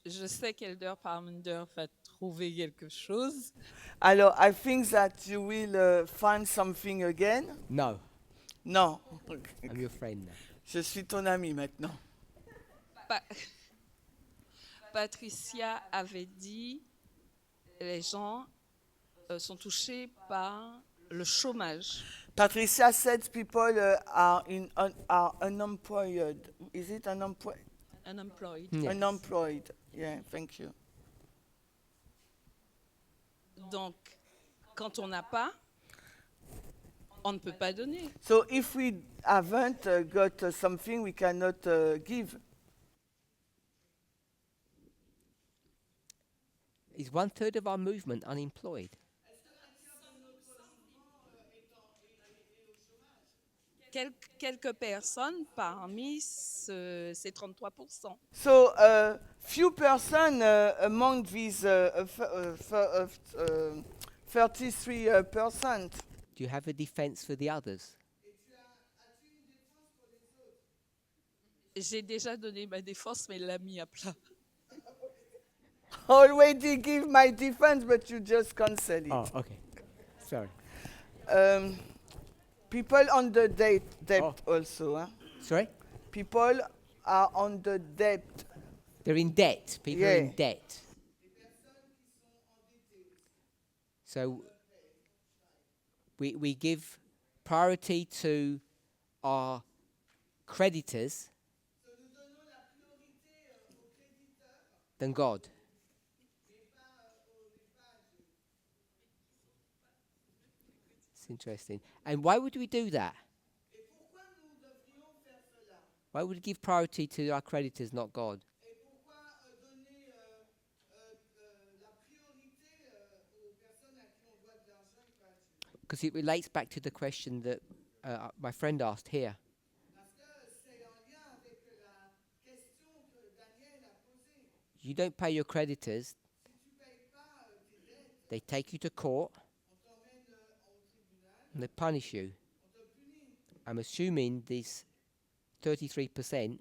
Je sais qu'Elder Parminder va trouver quelque chose. Alors, I think that you will find something again. No, Non. I'm your friend now. Je suis ton ami maintenant. Pa- Patricia avait dit les gens sont touchés par le chômage. Patricia said people are unemployed. Is it unemployed? Unemployed. Yes. Unemployed. Yeah, thank you. Donc, quand on n'a pas, on ne peut pas donner. So if we haven't got something, we cannot give. Is 1/3 of our movement unemployed? Quelques personnes parmi ces 33%. So few person among these 33%. Do you have a defense for the others? J'ai déjà donné ma défense, mais elle l'a mis à plat. Already give my defense, but you just cancel it. Oh, okay. Sorry. People on the debt also. Huh? Sorry? People are on the debt. They're in debt. People are in Yeah. debt. So we give priority to our creditors than God. It's interesting. And why would we do that? Why would we give priority to our creditors, not God? Because it relates back to the question that my friend asked here. You don't pay your creditors, they take you to court and they punish you. I'm assuming this 33%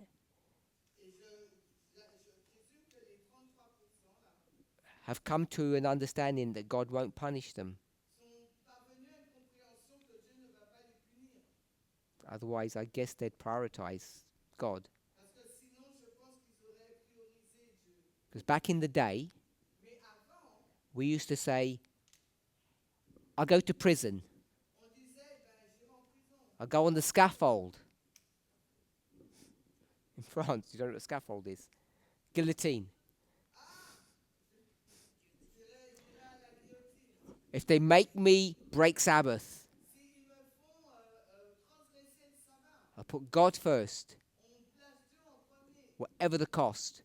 have come to an understanding that God won't punish them. Otherwise, I guess they'd prioritize God. Because back in the day, we used to say, I'll go to prison. I'll go on the scaffold. In France, you don't know what a scaffold is. Guillotine. If they make me break Sabbath, I'll put God first, whatever the cost.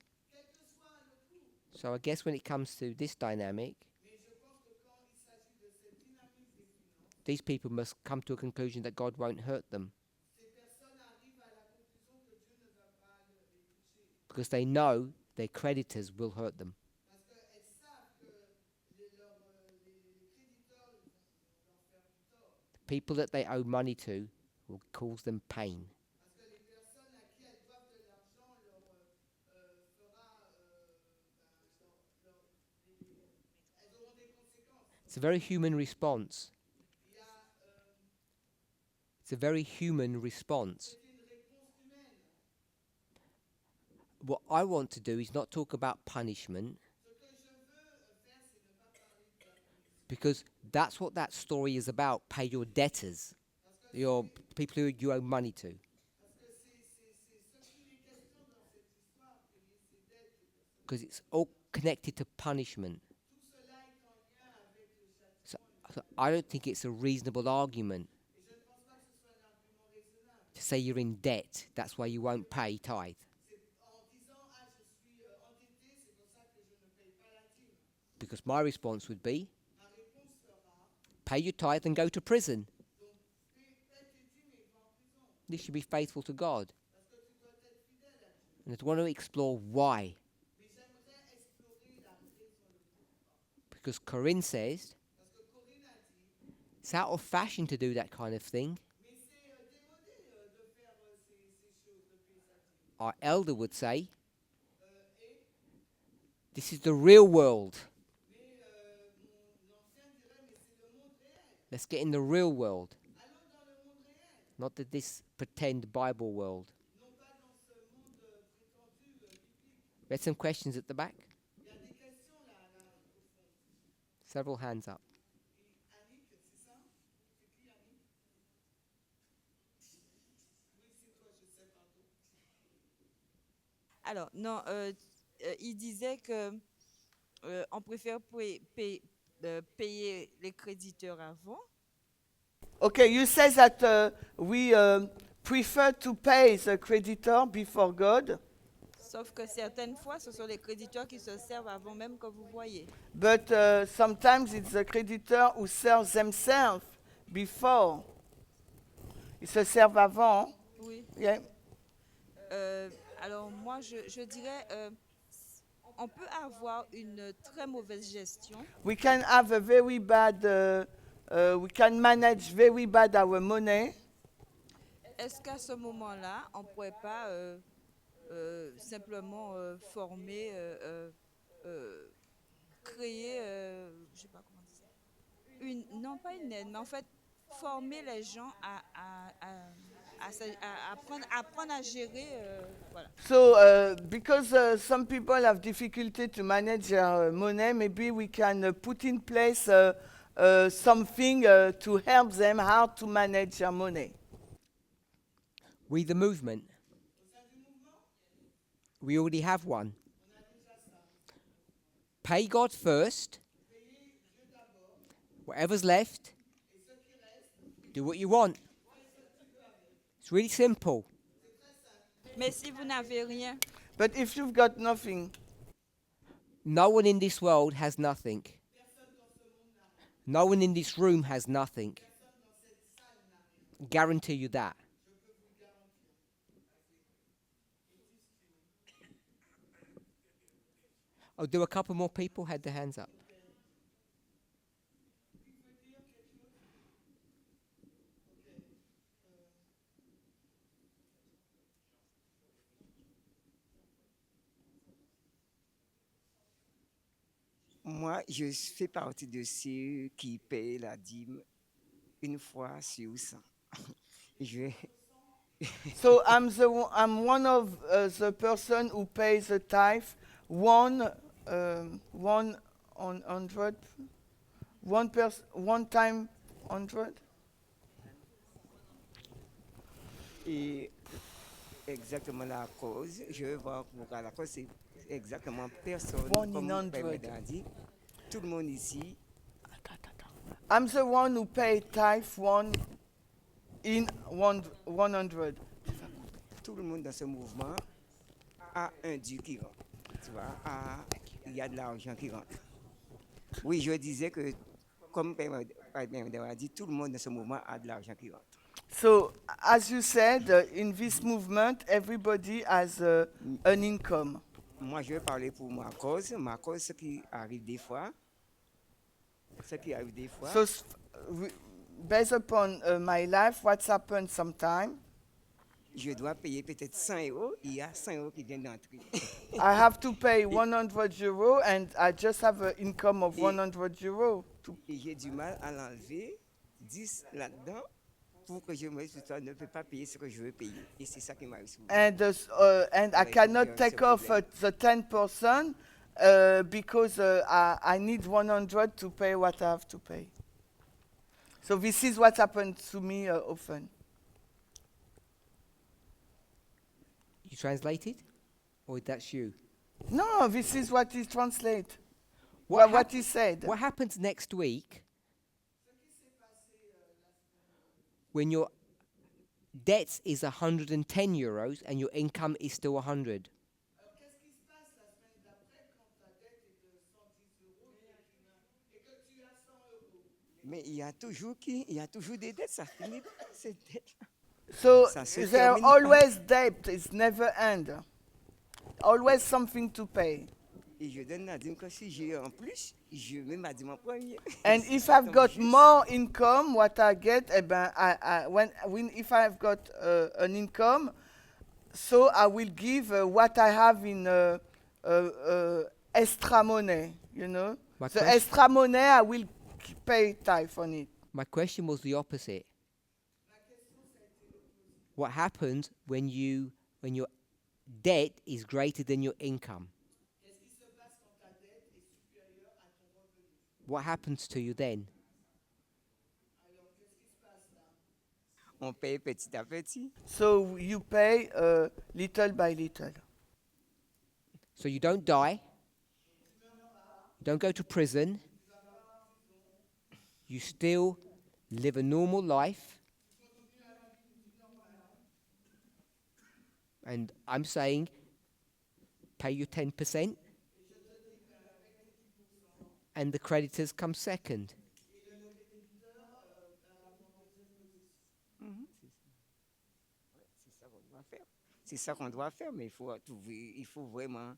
So I guess when it comes to this dynamic, these people must come to a conclusion that God won't hurt them. Because they know their creditors will hurt them. The people that they owe money to will cause them pain. It's a very human response. It's a very human response. What I want to do is not talk about punishment, because that's what that story is about. Pay your debtors, your people who you owe money to. Because it's all connected to punishment. So I don't think it's a reasonable argument to say you're in debt, that's why you won't pay tithe. Because my response would be, pay your tithe and go to prison. This should be faithful to God. And I want to explore why. Because Corinne says, it's out of fashion to do that kind of thing. Our elder would say, this is the real world. Let's get in the real world. Not this pretend Bible world. We had some questions at the back. Several hands up. Alors, non, il disait que on préfère payer les créditeurs avant. Okay, you say that we prefer to pay the creditor before God, Sauf que certaines fois, ce sont les créditeurs qui se servent avant même que vous voyez. but sometimes it's the creditor who serves themselves before. Ils se servent avant. Oui. Yeah. Alors moi, je dirais, on peut avoir une très mauvaise gestion. We can have a very bad, we can manage very bad our money. Est-ce qu'à ce moment-là, on ne pourrait pas simplement former, créer, je ne sais pas comment dire ça, non pas une aide, mais en fait, former les gens à apprendre à gérer, voilà. So, because some people have difficulty to manage their money, maybe we can put in place something to help them how to manage their money. We the movement. We already have one. Pay God first. Whatever's left, do what you want. It's really simple. Mais si vous n'avez rien, But if you've got nothing, No one in this world has nothing. No one in this room has nothing. Guarantee you that. Oh, do a couple more people had their hands up? Moi, je fais partie de ceux qui paient la dîme une fois sur 100. Je, so I'm one of the person who pays the tithe one 100, one time 100. et exactement la cause, je vais voir pourquoi la cause, c'est exactement personne, One comme in le Père 100. a dit, tout le monde ici, I'm the one who paid tithe one in 100. tout le monde dans ce mouvement a un dû qui rentre. Tu vois, il y a de l'argent qui rentre. Oui, je disais que, comme Père a dit, tout le monde dans ce mouvement a de l'argent qui rentre. So, as you said, in this movement, everybody has an income. Moi, je vais parler pour ma cause, ce qui arrive des fois. Ce qui arrive des fois. So, based upon my life, what's happened sometime, Je dois payer peut-être 100 €, il y a 100 € qui viennent d'entrer. I have to pay 100 euro and I just have an income of 100 euro. Et j'ai du mal à l'enlever 10 là-dedans pour que je me dise que ne peux pas payer ce que je veux payer. Et c'est ça qui m'arrive souvent. And I Avec cannot ce take off problème. the 10% because I need 100 to pay what I have to pay. So this is what happens to me often. You translated? Or that's you? No, this is what he translate. What What hap- he said. What happens next week when your debt is 110 euros and your income is still 100? Mais il y a toujours des dettes, ça finit pas, ces dettes-là. So Ça se there termine pas. always debt. It's never end. Always something to pay. Et je donne la dîme que si j'ai en plus, je mets ma dîme en premier. And Si if ça I've tombe got juste, more income, what I get, eh ben, if I've got an income, so I will give what I have in extra money, you know. My The question- extra money, I will pay tithe on it. My question was the opposite. What happens when your debt is greater than your income? What happens to you then? on paye petit à petit. So you pay little by little. So you don't die, you don't go to prison, you still live a normal life. And I'm saying pay your 10% and the creditors come second. C'est ça qu'on doit faire. C'est ça qu'on doit faire, mais il faut vraiment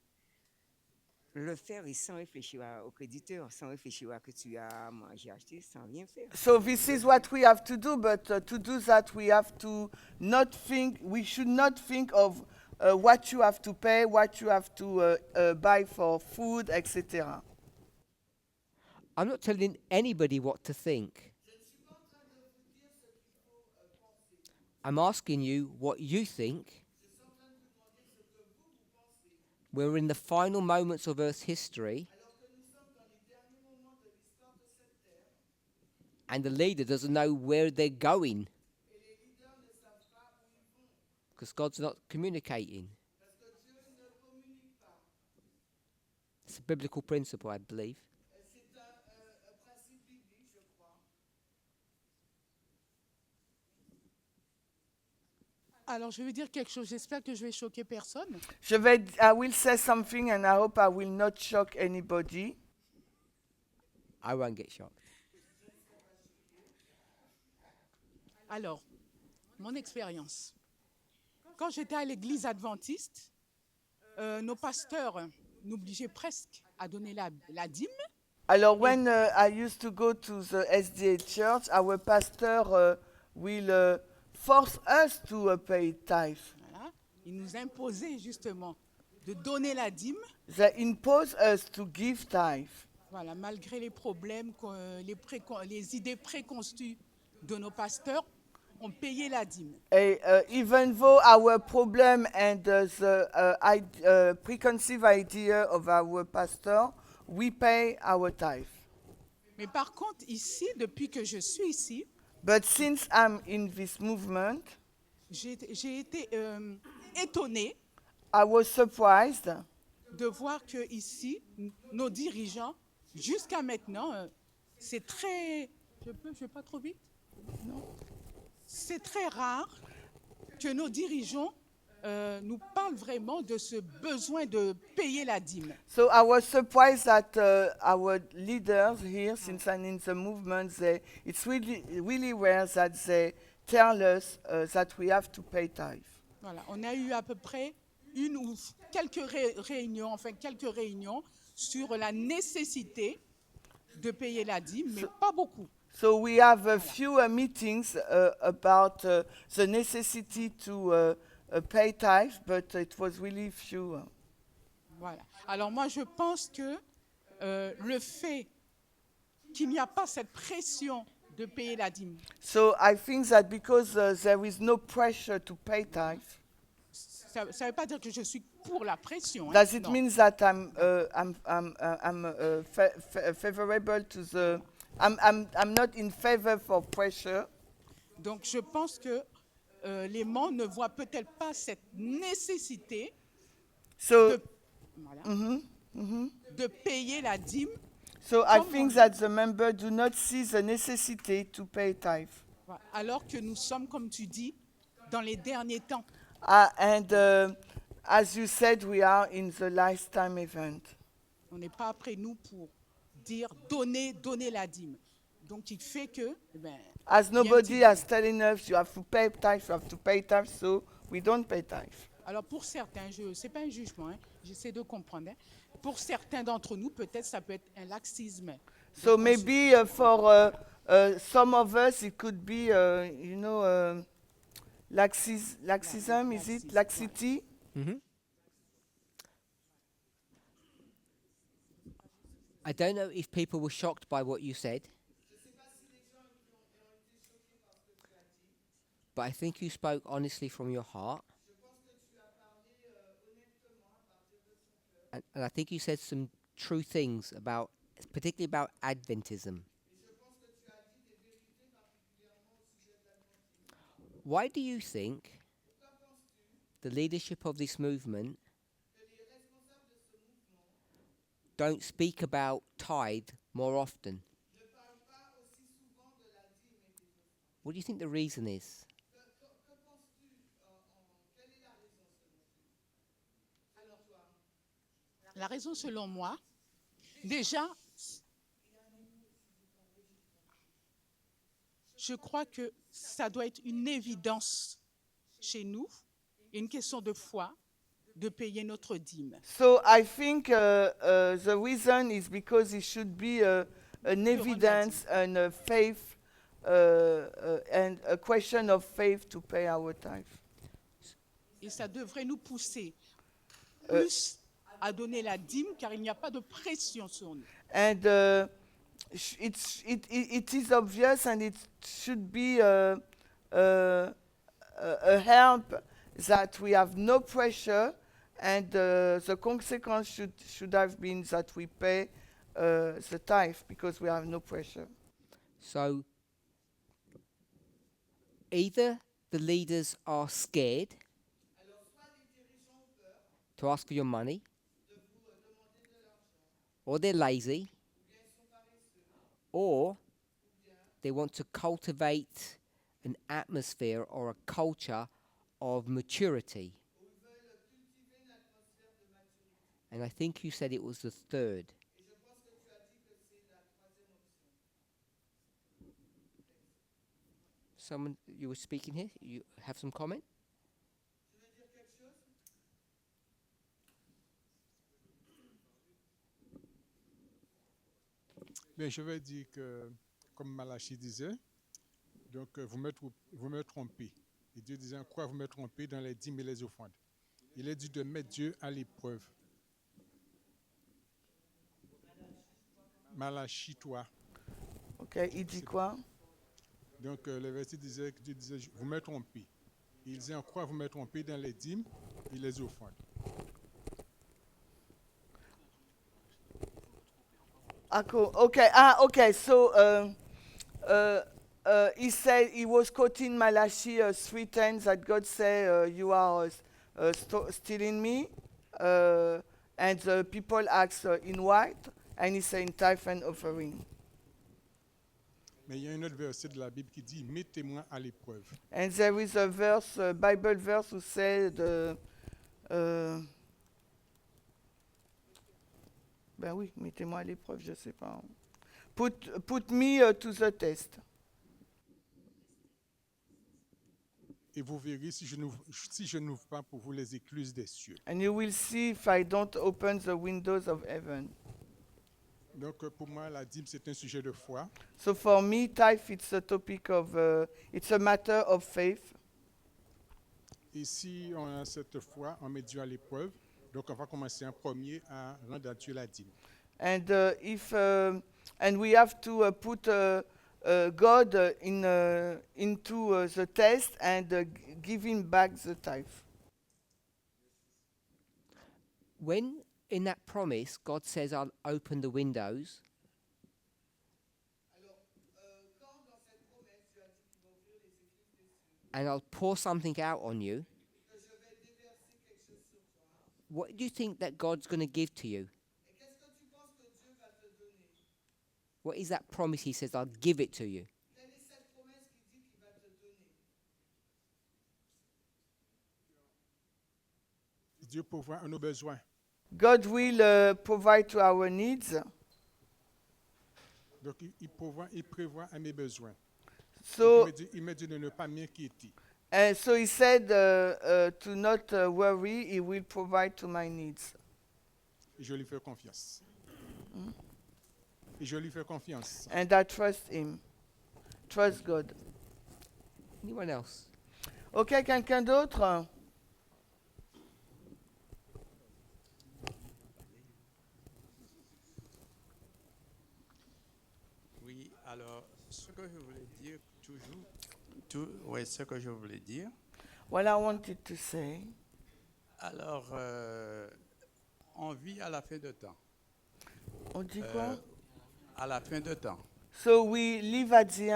le faire et sans réfléchir au créditeur, sans réfléchir à que tu as mangé, acheté, sans rien faire. So this is what we have to do, but to do that we have to not think. We should not think of what you have to pay, what you have to buy for food, etc. I'm not telling anybody what to think. I'm asking you what you think. We're in the final moments of Earth's history, and the leader doesn't know where they're going because God's not communicating. It's a biblical principle, I believe. Alors, je vais dire quelque chose. J'espère que je vais choquer personne. I will say something, and I hope I will not shock anybody. I won't get shocked. Alors, mon expérience. Quand j'étais à l'église adventiste, nos pasteurs n'obligeaient presque à donner la dîme. Alors, when I used to go to the SDA church, our pastor will force us to pay tithe. Voilà. Ils nous imposaient justement de donner la dîme. They impose us to give tithe. Voilà, malgré les problèmes, les idées préconçues de nos pasteurs, on payait la dîme. Even though our problem and the preconceived idea of our pastor, we pay our tithe. Mais par contre, ici, depuis que je suis ici, But since I'm in this movement, j'ai été étonnée I was surprised de voir que ici, nos dirigeants, jusqu'à maintenant, c'est très... Je vais pas trop vite? Non. C'est très rare que nos dirigeants nous parlent vraiment de ce besoin de payer la dîme. So I was surprised that our leaders here, since I'm in the movement, it's really rare that they tell us that we have to pay tithe. Voilà, on a eu à peu près une ou quelques réunions sur la nécessité de payer la dîme, mais pas beaucoup. So we have a few meetings about the necessity to pay tithe, but it was really few. Voilà. Alors moi, je pense que le fait qu'il n'y a pas cette pression de payer la dîme. So I think that because there is no pressure to pay tithe, Ça ne veut pas dire que je suis pour la pression. Hein? does it Non. mean that favorable to the? I'm not in favor for pressure. Donc je pense que les membres ne voient peut-être pas cette nécessité So voilà, de payer la dîme. so I Comme think on- that the members do not see the necessity to pay tithe. Voilà. Alors que nous sommes, comme tu dis, dans les derniers temps. As you said, we are in the lifetime event. On n'est pas après nous pour dire donner la dîme. Donc il fait que, eh ben, As il y a un nobody petit- has telling us you have to pay tithe, you have to pay tithe, so we don't pay tithe. Alors pour certains, c'est pas un jugement, hein, j'essaie de comprendre. Hein. Pour certains d'entre nous, peut-être ça peut être un laxisme. So Donc, maybe for some of us it could be, laxism, is it? Laxity? I don't know if people were shocked by what you said, but I think you spoke honestly from your heart. And I think you said some true things about, particularly about Adventism. Why do you think the leadership of this movement don't speak about tithe more often? What do you think the reason is? La raison, selon moi, déjà, je crois que ça doit être une évidence chez nous, une question de foi, de payer notre dîme. So I think the reason is because it should be an evidence and a faith and a question of faith to pay our tithe. Et ça devrait nous pousser plus à donner la dîme, car il n'y a pas de pression sur nous. And it is obvious, and it should be a help that we have no pressure, and the consequence should have been that we pay the tithe because we have no pressure. So either the leaders are scared to ask for your money, or they're lazy, or they want to cultivate an atmosphere or a culture of maturity. And I think you said it was the third. Someone, you were speaking here, you have some comment? Bien, je vais dire que, comme Malachi disait, donc vous me trompez. Et Dieu disait, en quoi vous me trompez dans les dîmes et les offrandes? Il est dit de mettre Dieu à l'épreuve. Malachi 3. Ok, il dit quoi? Donc le verset disait que Dieu disait, vous me trompez. Il disait, en quoi vous me trompez dans les dîmes et les offrandes? Okay. So he said he was quoting Malachi 3:10 that God said, "You are stealing me," and the people asked in white, and he said in tithe and offering. Mais il y a un autre verset de la Bible qui dit, mettez-moi à l'épreuve. And there is a verse, Bible verse, who said, ben oui, mettez-moi à l'épreuve, je sais pas. Put me to the test. Et vous verrez si je n'ouvre pas pour vous les écluses des cieux. And you will see if I don't open the windows of heaven. Donc pour moi, la dîme, c'est un sujet de foi. So for me, tithe, it's a topic of, it's a matter of faith. Et si on a cette foi, on met Dieu à l'épreuve. Donc on va commencer en premier à rendre à Dieu la dîme. And if And we have to put God into the test and give him back the tithe. When in that promise God says, I'll open the windows, and I'll pour something out on you, what do you think that God's going to give to you? What is that promise he says, I'll give it to you? Dieu pourvoit à nos besoins. God will provide to our needs. Donc, il prévoit à mes besoins. So, Il me dit de ne pas m'inquiéter. so he said to not worry, he will provide to my needs. Et je lui fais confiance. Et je lui fais confiance. And I trust him. Trust God. Anyone else? Ok, quelqu'un d'autre? Oui, alors, ce que je voulais dire ce que je voulais dire. What I wanted to say. Alors, on vit à la fin de temps. On dit quoi? À la fin de temps. So we live at the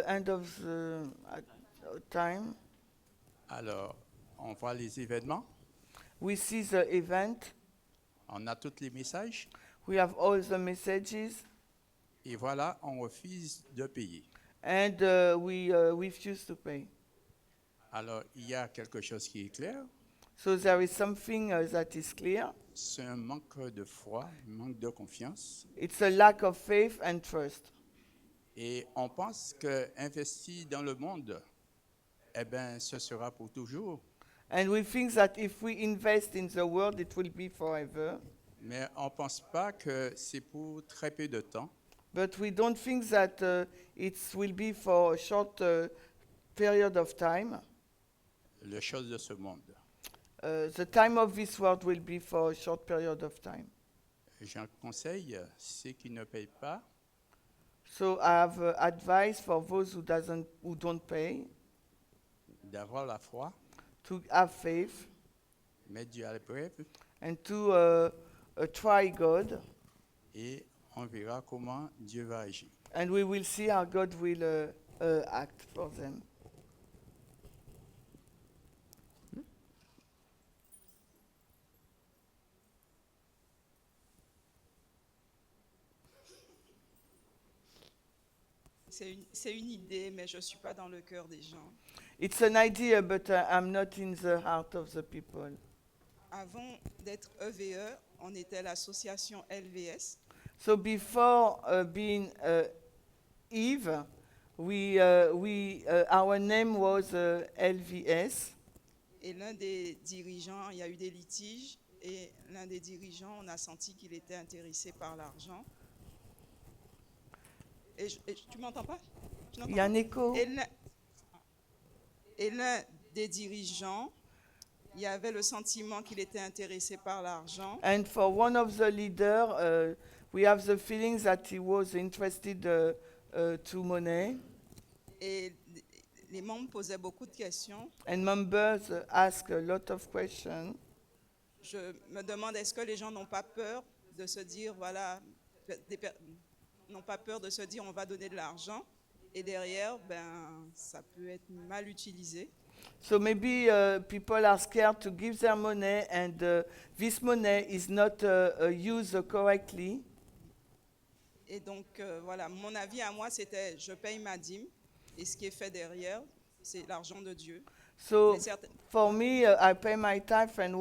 end of the time. Alors, on voit les événements. We see the event. On a tous les messages. We have all the messages. Et voilà, on refuse de payer. And we refuse to pay. Alors, il y a quelque chose qui est clair. So there is something that is clear. C'est un manque de foi, un manque de confiance. It's a lack of faith and trust. Et on pense qu'investir dans le monde, eh ben, ce sera pour toujours. And we think that if we invest in the world, it will be forever. Mais on ne pense pas que c'est pour très peu de temps. But we don't think that it will be for a short period of time. Les choses de ce monde. The time of this world will be for a short period of time. J'en conseille ceux qui ne payent pas. So I have advice for those who don't pay. D'avoir la foi. To have faith. Mettre Dieu à l'épreuve. And to try God. Et on verra comment Dieu va agir. And we will see how God will act for them. C'est une idée, mais je ne suis pas dans le cœur des gens. It's an idea, but I'm not in the heart of the people. Avant d'être EVE, on était l'association LVS. So before being Eve, our name was LVS. Et l'un des dirigeants, il y a eu des litiges, et l'un des dirigeants, on a senti qu'il était intéressé par l'argent. Tu m'entends pas? Il y a un écho. Et l'un des dirigeants, il y avait le sentiment qu'il était intéressé par l'argent. And for one of the leaders, we have the feeling that he was interested to money. Et les membres posaient beaucoup de questions. And members ask a lot of questions. Je me demande, est-ce que les gens n'ont pas peur de se dire, voilà, n'ont pas peur de se dire, on va donner de l'argent, et derrière, ben, ça peut être mal utilisé. So maybe people are scared to give their money, and this money is not used correctly. Et donc, voilà, mon avis à moi, c'était, je paye ma dîme, et ce qui est fait derrière, c'est l'argent de Dieu. So for me, I pay my tithe, and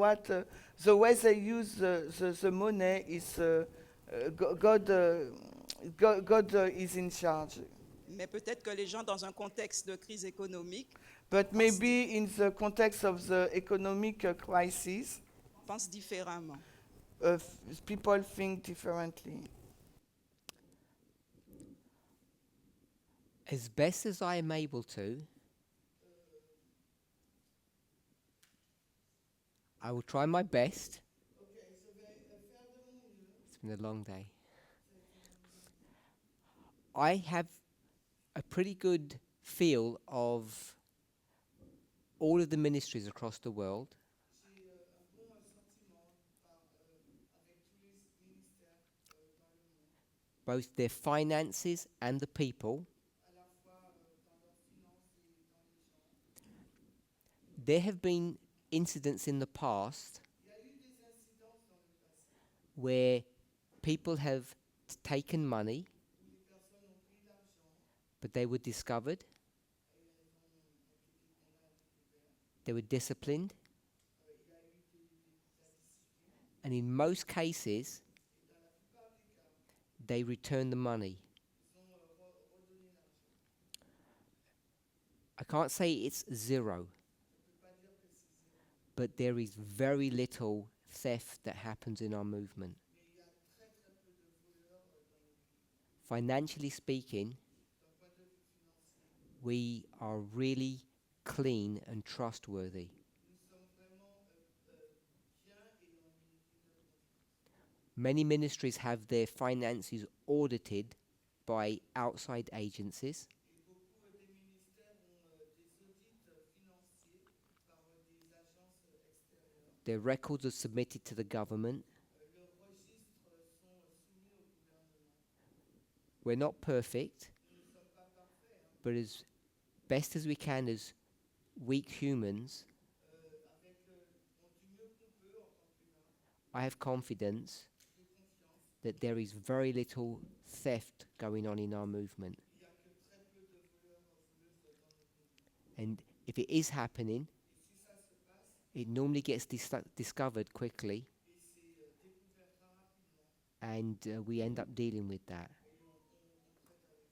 the way they use the money is God is in charge. Mais peut-être que les gens, dans un contexte de crise économique, but maybe in the context of the economic crisis, pensent différemment. People think differently. As best as I am able to, I will try my best. It's been a long day. I have a pretty good feel of all of the ministries across the world. J'ai un bon sentiment avec tous les ministères dans le monde, Both their finances and the people. à la fois dans leurs finances et dans les gens. There have been incidents in the past Il y a eu des incidences dans le passé where people have taken money, où les personnes ont pris l'argent but they were discovered, et on a découvert. they were disciplined, Il y a eu la discipline and in most cases, et dans la plupart des cas, they returned the money. ils ont redonné l'argent. I can't say it's zero, Je ne peux pas dire que c'est zéro, but there is very little theft that happens in our movement. mais il y a très très peu de voleurs dans le mouvement. Financially speaking, D'un point de vue financier, we are really clean and trustworthy. nous sommes vraiment bien et on est digne de confiance. Many ministries have their finances audited by outside agencies. Et beaucoup des ministères ont des audits financiers par des agences extérieures. Their records are submitted to the government. Leurs registres sont soumis au gouvernement. We're not perfect, Nous ne sommes pas parfaits, hein. but as best as we can as weak humans, Avec du mieux qu'on peut en tant qu'humain, I have confidence j'ai confiance. that there is very little theft going on in our movement. Il n'y a que très peu de voleurs voleuses dans notre mouvement. And if it is happening, Et si ça se passe, it normally gets discovered quickly, et c'est découvert très rapidement, and we end up dealing with that. et on traite avec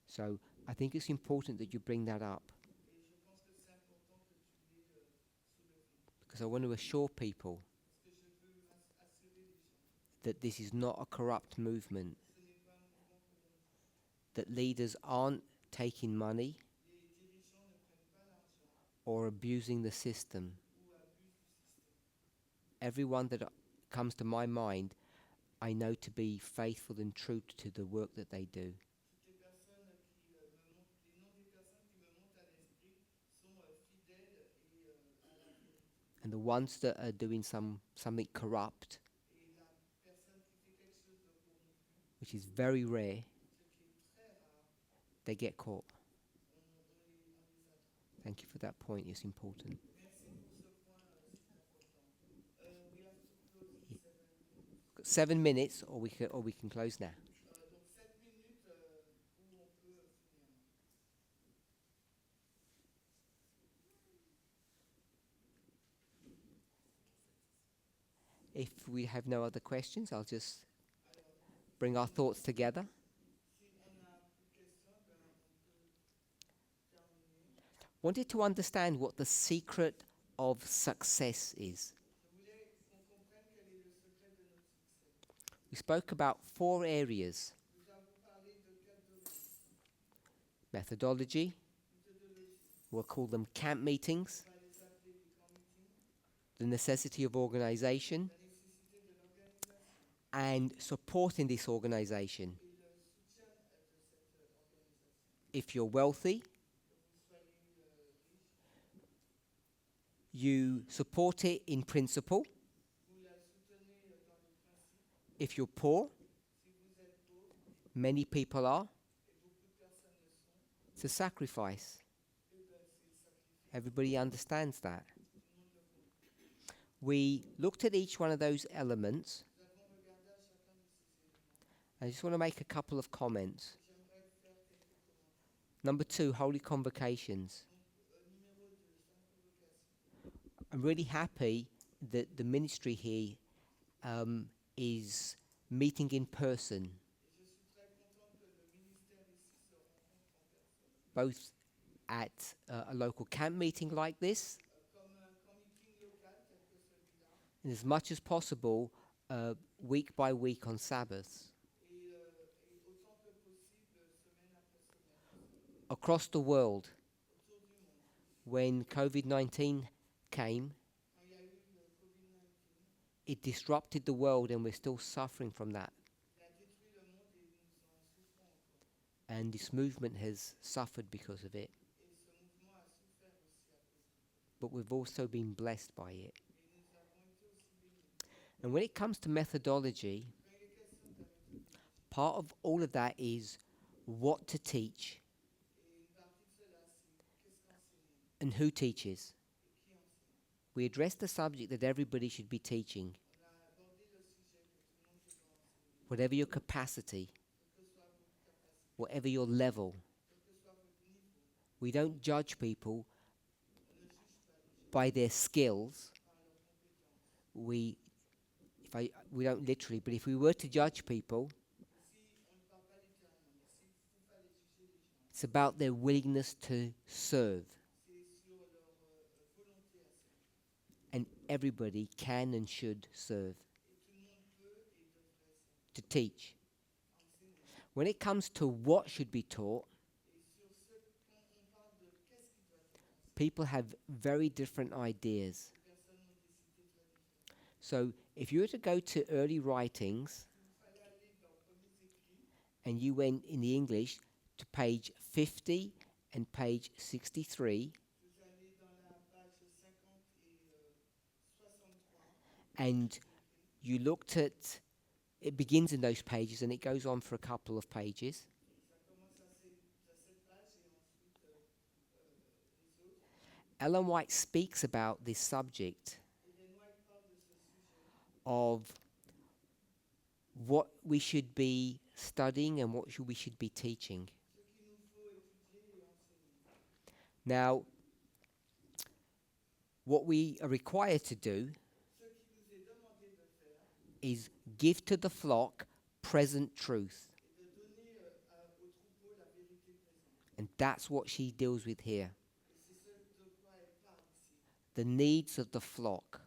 ça. So I think it's important that you bring that up, Et je pense que c'est important que tu l'aies soulevé. because I want to assure people Parce que je veux assurer les gens, that this is not a corrupt movement, ce n'est pas un mouvement corrompu. that leaders aren't taking money Les dirigeants ne prennent pas l'argent or abusing the system. ou abusent du système. Everyone that comes to my mind, I know to be faithful and true to the work that they do. Toutes les personnes qui me montent, les noms des personnes qui me montent à l'esprit sont fidèles et à la vérité. And the ones that are doing something corrupt, Et la personne qui fait quelque chose de corrompu, which is very rare, ce qui est très rare, they get caught. on les attrape. Thank you for that point, it's important. Merci pour ce point, c'est important. We have to close in 7 minutes. Got 7 minutes, or we can close now. Donc 7 minutes où on peut finir. If we have no other questions, I'll just bring our thoughts together. Si on n'a plus de questions, on peut terminer. Wanted to understand what the secret of success is. Je voulais qu'on comprenne quel est le secret de notre succès. We spoke about 4 areas: Nous avons parlé de 4 domaines. methodology, Méthodologie, we'll call them camp meetings, on va les appeler les camp meetings, the necessity of organization, la nécessité de l'organisation and supporting this organization. et le soutien de cette organisation. If you're wealthy, Que vous soyez riche, you support it in principle. vous la soutenez dans le principe. If you're poor, Si vous êtes pauvre, many people are, et beaucoup de personnes le sont, it's a sacrifice. eh ben, c'est le sacrifice. Everybody understands that. Tout le monde le voit. We looked at each one of those elements. Nous avons regardé à chacun de ces éléments. I just want to make a couple of comments. J'aimerais faire quelques commentaires. Number 2, holy convocations. Donc, numéro 2, sainte convocation. I'm really happy that the ministry here is meeting in person, Et je suis très content que le ministère ici se rencontre en personne. both at a local camp meeting like this, Comme un camp meeting local tel que celui-là, and as much as possible, week by week on Sabbaths. et autant que possible, semaine après semaine, Across the world, autour du monde. when COVID-19 came, Quand il y a eu le Covid-19, it disrupted the world and we're still suffering from that. il a détruit le monde et nous en souffrons encore. and this movement has suffered because of it. But we've also been blessed by it. And when it comes to methodology, part of all of that is what to teach and who teaches. We address the subject that everybody should be teaching, whatever your capacity, whatever your level. We don't judge people by their skills. We don't literally, but if we were to judge people, it's about their willingness to serve. And everybody can and should serve. To teach. When it comes to what should be taught, people have very different ideas. So if you were to go to early writings and you went in the English to page 50 and page 63, and you looked at, it begins in those pages and it goes on for a couple of pages. Ellen White speaks about this subject of what we should be studying and what we should be teaching. Now, what we are required to do is give to the flock present truth. And that's what she deals with here. The needs of the flock.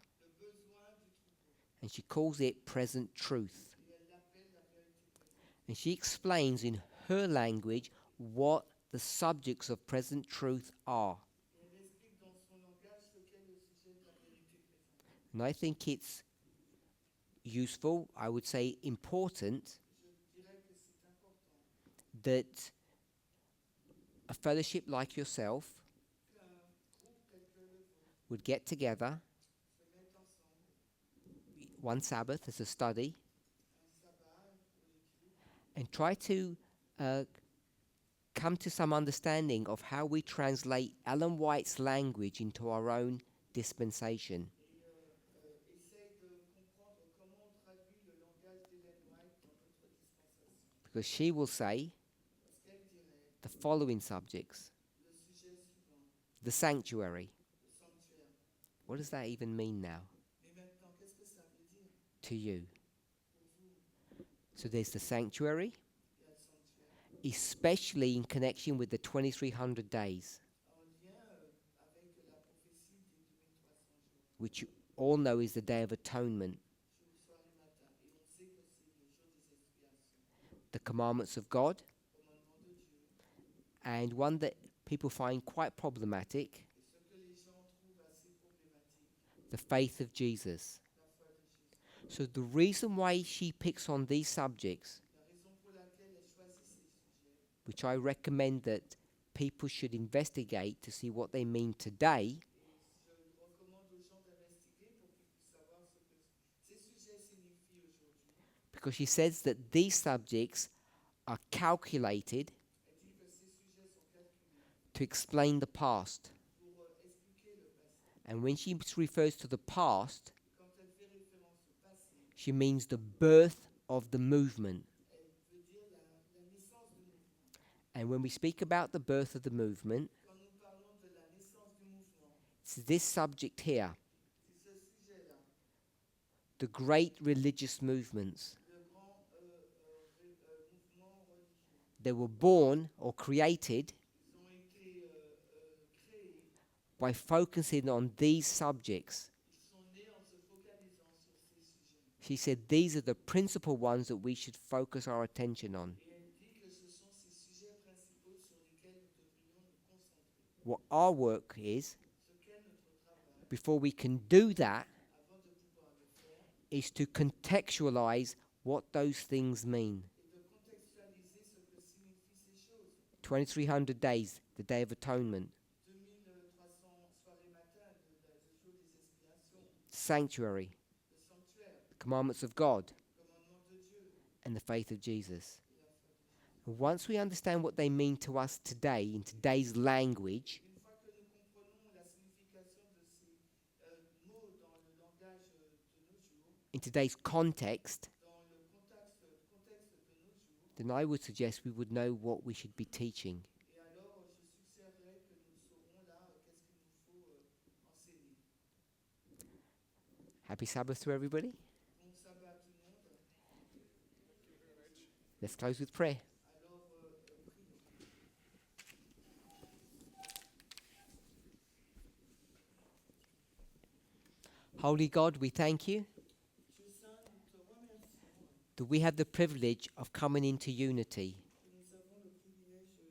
And she calls it present truth. And she explains in her language what the subjects of present truth are. And I think it's useful, I would say important, that a fellowship like yourself would get together one Sabbath as a study and try to come to some understanding of how we translate Ellen White's language into our own dispensation. Because she will say the following subjects. The sanctuary. What does that even mean now? To you. So there's the sanctuary, especially in connection with the 2300 days, which you all know is the Day of Atonement. The commandments of God, and one that people find quite problematic, the faith of Jesus. So the reason why she picks on these subjects, which I recommend that people should investigate to see what they mean today, because she says that these subjects are calculated to explain the past. And when she refers to the past, she means the birth of the movement. And when we speak about the birth of the movement, it's this subject here. The great religious movements. They were born or created by focusing on these subjects. She said these are the principal ones that we should focus our attention on. What our work is, before we can do that, is to contextualize what those things mean. 2300 days, the Day of Atonement. 2300 soirées matin du jour des expiations. Sanctuary. Le sanctuaire. The commandments of God. Commandement de Dieu. And the faith of Jesus. Et la foi de Jésus. Once we understand what they mean to us today, in today's language, Une fois que nous comprenons la signification de ces mots dans le langage de nos jours, in today's context, dans le contexte de nos jours, then I would suggest we would know what we should be teaching. et alors je suggérerais que nous saurons là qu'est-ce qu'il nous faut enseigner. Happy Sabbath to everybody. Bon sabbat à tout le monde. Let's close with prayer. Alors prions. Holy God, we thank you Dieu saint, nous te remercions that we have the privilege of coming into unity, que nous avons le privilège de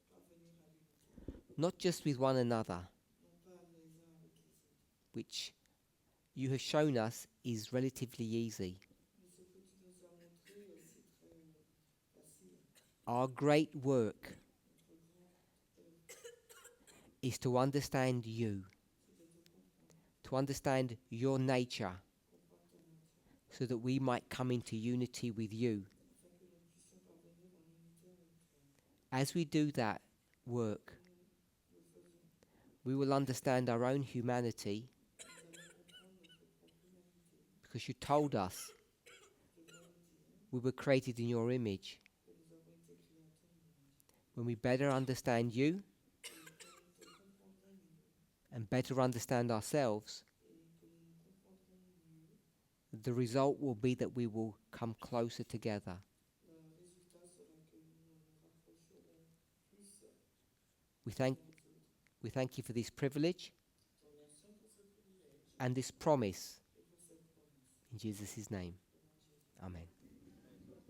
parvenir à l'unité, not just with one another, non pas les uns avec les autres, which you have shown us is relatively easy. mais ce que tu nous as montré, c'est très facile. Our great work Notre grand is to understand you, c'est de te comprendre, to understand your nature, comprendre ta nature, so that we might come into unity with you. afin que nous puissions parvenir en unité avec toi. As we do that work, Nous le faisons, we will understand our own humanity, nous allons comprendre notre propre humanité, because you told us que toi nous disons we were created in your image. que nous avons été créés à ton image. When we better understand you Et quand nous te comprendrons mieux, and better understand ourselves, et que nous nous comprendrons mieux, the result will be that we will come closer together. le résultat sera que nous nous rapprocherons plus We thank, les uns des autres. we thank you for this privilege Te remercions pour ce privilège and this promise. et pour cette promesse. In Jesus' name, Au nom de Jésus. amen.